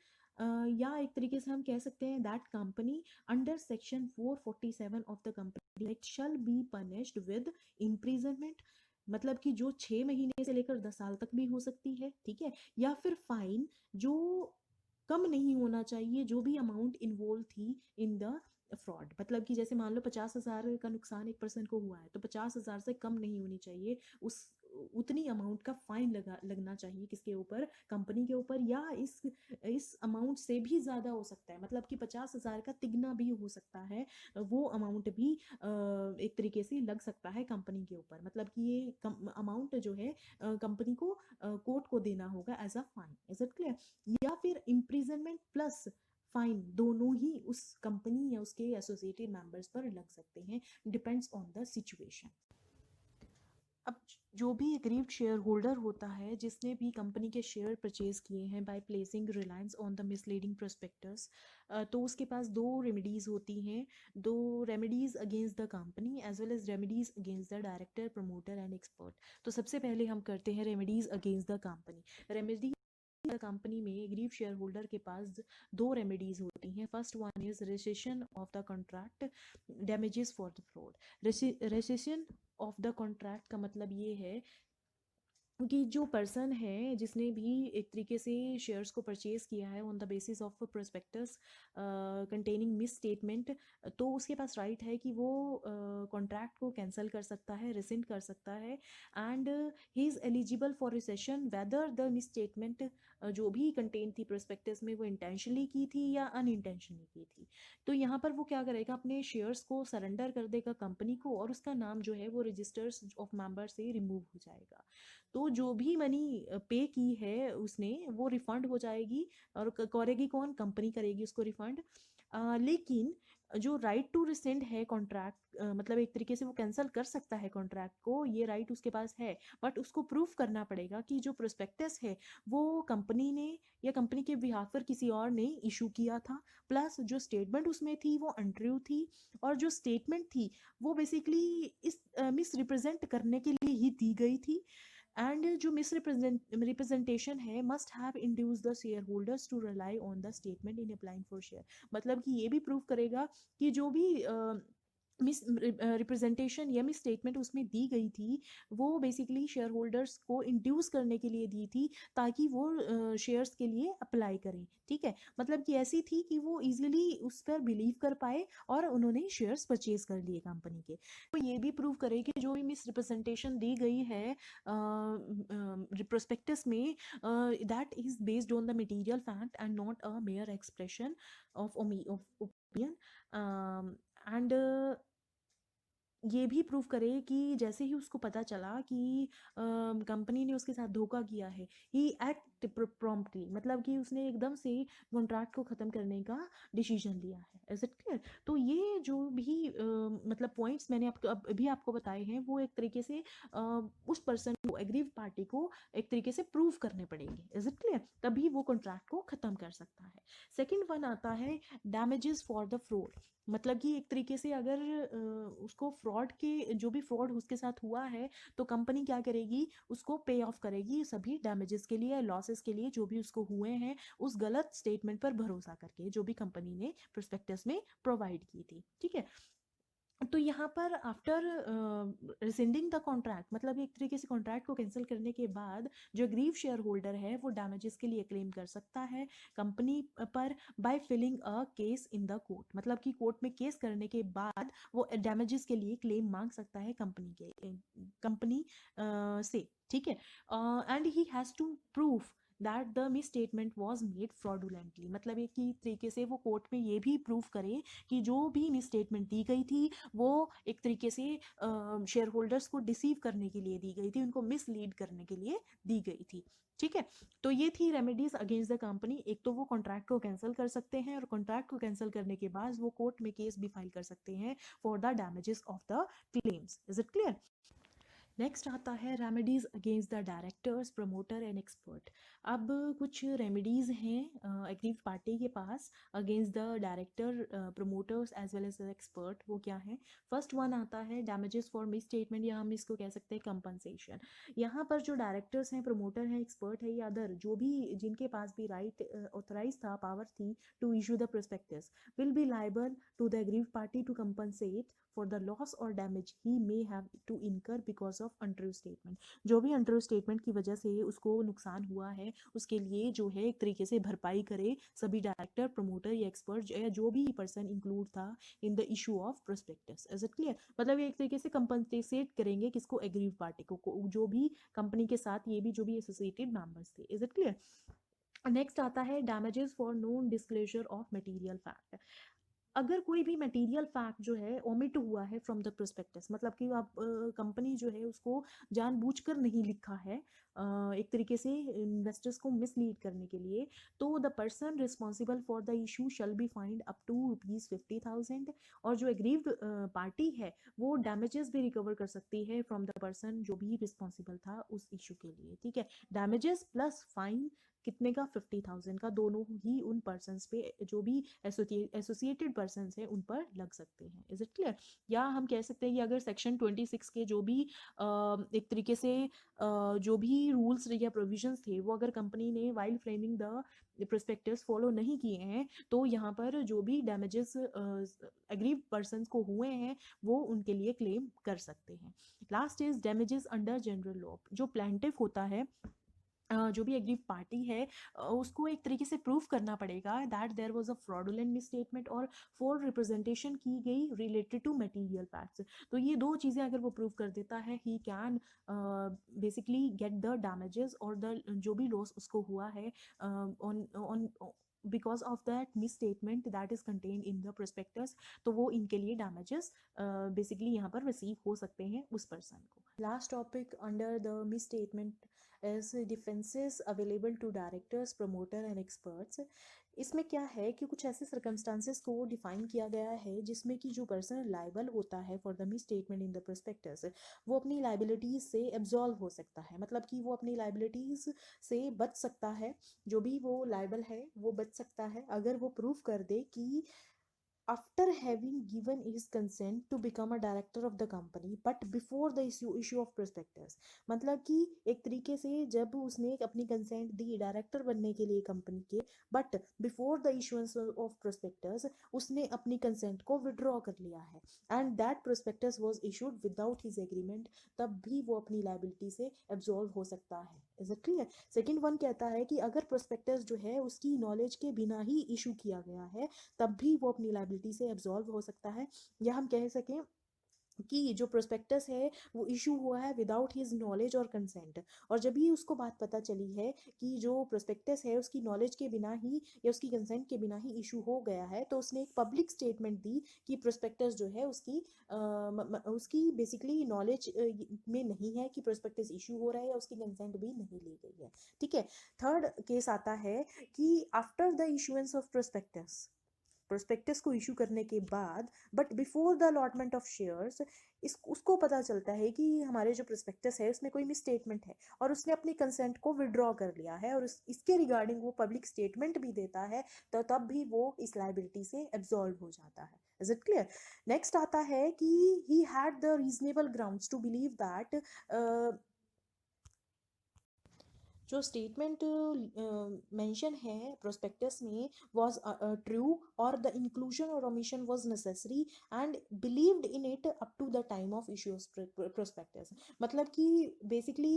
या एक तरीके से हम कह सकते हैं that company under section 447 of the company act shall be punished with imprisonment, मतलब कि जो 6 महीने से लेकर 10 साल तक भी हो सकती है। ठीक है, या फिर फाइन जो कम नहीं होना चाहिए, जो भी अमाउंट इन्वॉल्व थी इन द फ्रॉड। मतलब कि जैसे मान लो 50,000 का नुकसान एक पर्सन को हुआ है, तो 50,000 से कम नहीं होनी चाहिए, उस उतनी अमाउंट का फाइन लगना चाहिए किसके ऊपर, कंपनी के ऊपर, या इस अमाउंट से भी ज़्यादा हो सकता है, मतलब कि 50,000 का तिगना भी हो सकता है, वो अमाउंट भी एक तरीके से लग सकता है कंपनी के ऊपर। मतलब कि ये अमाउंट जो है कंपनी को कोर्ट को देना होगा as a fine. Is it clear? या फिर इम्प्रिजनमेंट प्लस फाइन दोनों ही उस कंपनी या उसके एसोसिएटेड मेंबर्स पर लग सकते हैं, डिपेंड्स ऑन द सिचुएशन। अब जो भी एग्रीव्ड शेयर होल्डर होता है जिसने भी कंपनी के शेयर परचेज किए हैं by placing reliance on the misleading prospectus, तो उसके पास दो रेमेडीज होती हैं, दो remedies against the company as well as remedies against the director, promoter and expert. तो सबसे पहले हम करते हैं remedies against the company. Remedy company में एग्रीव शेयर होल्डर के पास दो रेमेडीज होती हैं। First one is rescission of the contract, damages for the fraud. Rescission of the contract का मतलब ये है कि जो पर्सन है जिसने भी एक तरीके से शेयर्स को परचेज किया है on the basis of prospectus containing miss statement, तो उसके पास राइट है कि वो कॉन्ट्रैक्ट को कैंसिल कर सकता है, रिसेंड कर सकता है, and he is eligible for recession whether the miss statement जो भी कंटेन थी प्रोस्पेक्टस में वो इंटेंशनली की थी या अनइंटेंशनली की थी। तो यहाँ पर वो क्या करेगा, अपने शेयर्स को सरेंडर कर देगा कंपनी को, और उसका नाम जो है वो रजिस्टर्स ऑफ मेंबर से रिमूव हो जाएगा। तो जो भी मनी पे की है उसने वो रिफंड हो जाएगी, और करेगी कौन, कंपनी करेगी उसको रिफंड। लेकिन जो राइट टू रिसेंड है कॉन्ट्रैक्ट, मतलब एक तरीके से वो कैंसिल कर सकता है कॉन्ट्रैक्ट को, ये राइट उसके पास है, बट उसको प्रूफ करना पड़ेगा कि जो प्रोस्पेक्टस है वो कंपनी ने या कंपनी के बिहाफ पर किसी और ने इशू किया था, प्लस जो स्टेटमेंट उसमें थी वो अनट्रू थी, और जो स्टेटमेंट थी वो बेसिकली इस मिस रिप्रेजेंट करने के लिए ही दी गई थी, एंड जो रिप्रेजेंटेशन है must have induce the share holders to rely on the statement in applying for share. मतलब कि ये भी प्रूव करेगा कि जो भी मिस रिप्रेजेंटेशन या मिस स्टेटमेंट उसमें दी गई थी वो बेसिकली शेयर होल्डर्स को इंड्यूस करने के लिए दी थी ताकि वो शेयर्स के लिए अप्लाई करें। ठीक है, मतलब कि ऐसी थी कि वो इजीली उस पर बिलीव कर पाए और उन्होंने शेयर्स परचेज कर लिए कंपनी के। तो ये भी प्रूव करे कि जो भी मिस रिप्रेजेंटेशन दी गई है prospectus में, that is based on the material fact and not a mere expression of opinion, and ये भी प्रूव करे कि जैसे ही उसको पता चला कि कंपनी ने उसके साथ धोखा किया है, ही एक्ट प्रॉम्प्टली, मतलब कि उसने एकदम से कॉन्ट्रैक्ट को ख़त्म करने का डिसीजन लिया है। Is it clear? तो ये जो भी मतलब पॉइंट्स मैंने आपको अभी आपको बताए हैं वो एक तरीके से उस पर्सन को, एग्रीव पार्टी को एक तरीके से प्रूव करने पड़ेंगे। Is it clear? तभी वो कॉन्ट्रैक्ट को ख़त्म कर सकता है। सेकेंड वन आता है डैमेजेस फॉर द फ्रॉड। मतलब कि एक तरीके से अगर उसको फ्रॉड के, जो भी फ्रॉड उसके साथ हुआ है, तो कंपनी क्या करेगी, उसको पे ऑफ करेगी सभी डैमेजेस के लिए, लॉसेस के लिए जो भी उसको हुए हैं उस गलत स्टेटमेंट पर भरोसा करके जो भी कंपनी ने प्रोस्पेक्टस में प्रोवाइड की थी। ठीक है, तो यहाँ पर आफ्टर रिसेंडिंग द कॉन्ट्रैक्ट, मतलब एक तरीके से कॉन्ट्रैक्ट को कैंसिल करने के बाद जो ग्रीव शेयर होल्डर है वो डैमेजेस के लिए क्लेम कर सकता है कंपनी पर by filing a case in the court. मतलब कि कोर्ट में केस करने के बाद वो डैमेजेस के लिए क्लेम मांग सकता है कंपनी से। ठीक है, and he has to proof that the misstatement was made fraudulently, मतलब एक ही तरीके से वो कोर्ट में ये भी प्रूव करे कि जो भी मिस स्टेटमेंट दी गई थी वो एक तरीके से शेयर होल्डर्स को डिसीव करने के लिए दी गई थी, उनको मिसलीड करने के लिए दी गई थी। ठीक है, तो ये थी रेमेडीज अगेंस्ट द कंपनी। एक तो वो कॉन्ट्रैक्ट को कैंसिल कर सकते हैं, और कॉन्ट्रैक्ट को कैंसिल करने के बाद वो कोर्ट में केस भी फाइल कर सकते हैं for the damages of the claims. Is it clear? Next आता है remedies against the directors, promoter and expert. अब कुछ रेमेडीज हैं एग्रीव्ड पार्टी के पास against the director, promoters as well as the expert. वो क्या है? फर्स्ट वन आता है डैमेजेस फॉर मिस स्टेटमेंट, या हम इसको कह सकते हैं कंपनसेशन। यहाँ पर जो डायरेक्टर्स हैं, प्रमोटर हैं, एक्सपर्ट है, या अदर जो भी जिनके पास भी राइट ऑथराइज था, पावर थी to issue the prospectus, will be liable to the aggrieved party to compensate for the loss or damage he may have to incur because of untrue statement। जो भी untrue statement की वजह से उसको नुकसान हुआ है, उसके लिए जो है एक तरीके से भरपाई करे सभी डायरेक्टर, प्रमोटर या एक्सपर्ट या जो भी पर्सन इंक्लूड था इन the issue of prospectus. Is it clear? मतलब ये एक तरीके से कंपनसेट करेंगे किसको? एग्रीव पार्टी को, जो भी कंपनी के साथ ये भी जो भी एसोसिएटेड मेंबर्स थे। Is it clear? नेक्स्ट आता है damages for non disclosure of material fact. अगर कोई भी मटेरियल फैक्ट जो है ओमिट हुआ है फ्रॉम द प्रोस्पेक्टस, मतलब कि आप कंपनी जो है उसको जानबूझकर नहीं लिखा है एक तरीके से इन्वेस्टर्स को मिसलीड करने के लिए, तो the person responsible for the issue shall be fined up to ₹50,000। और जो एग्रीव्ड पार्टी है वो डैमेजेस भी रिकवर कर सकती है फ्रॉम द पर्सन जो भी रिस्पॉन्सिबल था उस इशू के लिए। ठीक है, डैमेजेस प्लस फाइन कितने का? 50,000 का, दोनों ही उन पर्सन्स पे जो भी एसोसिएटेड पर्सन्स हैं उन पर लग सकते हैं। Is it clear? या हम कह सकते हैं कि अगर सेक्शन 26 के जो भी एक तरीके से जो भी रूल्स या प्रोविजंस थे वो अगर कंपनी ने while framing the prospectus follow नहीं किए हैं, तो यहाँ पर जो भी डैमेजेस एग्रीव पर्सन्स को हुए हैं वो उनके लिए क्लेम कर सकते हैं। Last is damages under general law. जो प्लांटिफ होता है, जो भी एग्रीव पार्टी है, उसको एक तरीके से प्रूफ करना पड़ेगा that there was a fraudulent misstatement और फॉर रिप्रेजेंटेशन की गई रिलेटेड टू मटेरियल फैक्ट्स। तो ये दो चीज़ें अगर वो प्रूव कर देता है, he can basically get the damages और द जो भी लॉस उसको हुआ है on on because of that miss statement that is contain in the prospectus. तो वो इनके लिए डैमेजेस बेसिकली यहाँ पर रिसीव हो सकते हैं उस पर्सन को। Last topic under the miss statement is defenses available to directors, promoter and experts। इसमें क्या है कि कुछ ऐसे सर्कमस्टांसेस को डिफाइन किया गया है जिसमें कि जो पर्सन लाइबल होता है for the misstatement in the prospectus, वो अपनी लाइबिलिटीज से एब्जॉल्व हो सकता है, मतलब कि वो अपनी लाइबिलिटीज से बच सकता है। जो भी वो लाइबल है वो बच सकता है अगर वो प्रूफ कर दे कि after having given his consent to become a director of the company but before the issue of prospectus। मतलब कि एक तरीके से जब उसने अपनी कंसेंट दी डायरेक्टर बनने के लिए कंपनी के, but before the issuance of prospectus उसने अपनी कंसेंट को विड्रॉ कर लिया है and that prospectus was issued without his agreement, तब भी वो अपनी लाइबिलिटी से एब्जॉल्व हो सकता है। Is it clear? Second one कहता है कि अगर प्रोस्पेक्टस जो है उसकी नॉलेज के बिना ही इशू किया गया है तब भी वो अपनी लाइबिलिटी से एब्जॉल्व हो सकता है। या हम कह सकें कि जो प्रोस्पेक्टस है वो इशू हुआ है विदाउट हिज नॉलेज और कंसेंट, और जब ही उसको बात पता चली है कि जो प्रोस्पेक्टस है उसकी नॉलेज के बिना ही या उसकी कंसेंट के बिना ही इशू हो गया है, तो उसने एक पब्लिक स्टेटमेंट दी कि प्रोस्पेक्टस जो है उसकी बेसिकली नॉलेज में नहीं है कि प्रोस्पेक्टस इशू हो रहा है, या उसकी कंसेंट भी नहीं ली गई है। ठीक है, थर्ड केस आता है कि after the issuance of prospectus को इशू करने के बाद but before the allotment of shares, उसको पता चलता है कि हमारे जो प्रोस्पेक्टस है उसमें कोई मिस स्टेटमेंट है और उसने अपनी कंसेंट को विड्रॉ कर लिया है और इसके रिगार्डिंग वो पब्लिक स्टेटमेंट भी देता है, तो तब भी वो इस लाइबिलिटी से एब्जॉल्व हो जाता है। Is it clear? नेक्स्ट आता है कि he had the reasonable grounds to believe that जो स्टेटमेंट मेंशन है प्रोस्पेक्टस में was ट्रू और द इंक्लूजन और omission was necessary and believed in it up to the time of issue of prospectus। मतलब कि बेसिकली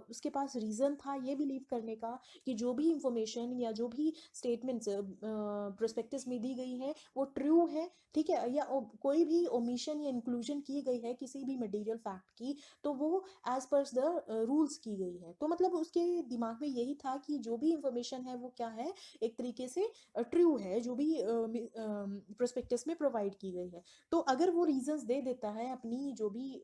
उसके पास reason था ये बिलीव करने का कि जो भी इंफॉर्मेशन या जो भी स्टेटमेंट्स प्रोस्पेक्टस में दी गई है वो ट्रू है, ठीक है, या कोई भी ओमिशन या इंक्लूजन की गई है किसी भी मटेरियल फैक्ट की, तो वो एज पर द रूल्स की गई है। तो मतलब उसके दिमाग में यही था कि जो भी इंफॉर्मेशन है वो क्या है, एक तरीके से ट्रू है, जो भी प्रोस्पेक्टस में प्रोवाइड की गई है। तो अगर वो रीजंस दे देता है अपनी जो भी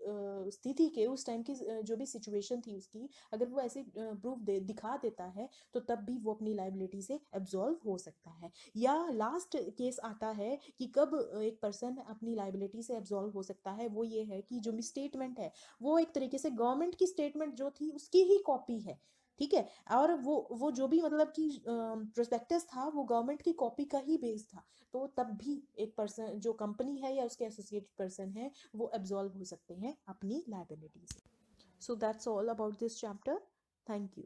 स्थिति के, उस टाइम की जो भी सिचुएशन थी उसकी, अगर वो ऐसे प्रूफ दे दिखा देता है, तो तब भी वो अपनी लाइबिलिटी से एब्जॉल्व हो सकता है। या लास्ट केस आता है कि कब एक पर्सन अपनी लाइबिलिटी से एब्जॉल्व हो सकता है, वो ये है कि जो भी स्टेटमेंट है वो एक तरीके से गवर्नमेंट की स्टेटमेंट जो थी उसकी ही कॉपी है, ठीक है, और वो जो भी मतलब कि प्रोस्पेक्टस था वो गवर्नमेंट की कॉपी का ही बेस था, तो तब भी एक पर्सन जो कंपनी है या उसके एसोसिएटेड पर्सन है वो एब्जॉल्व हो सकते हैं अपनी लाइबिलिटी से। So that's all about this chapter. Thank you.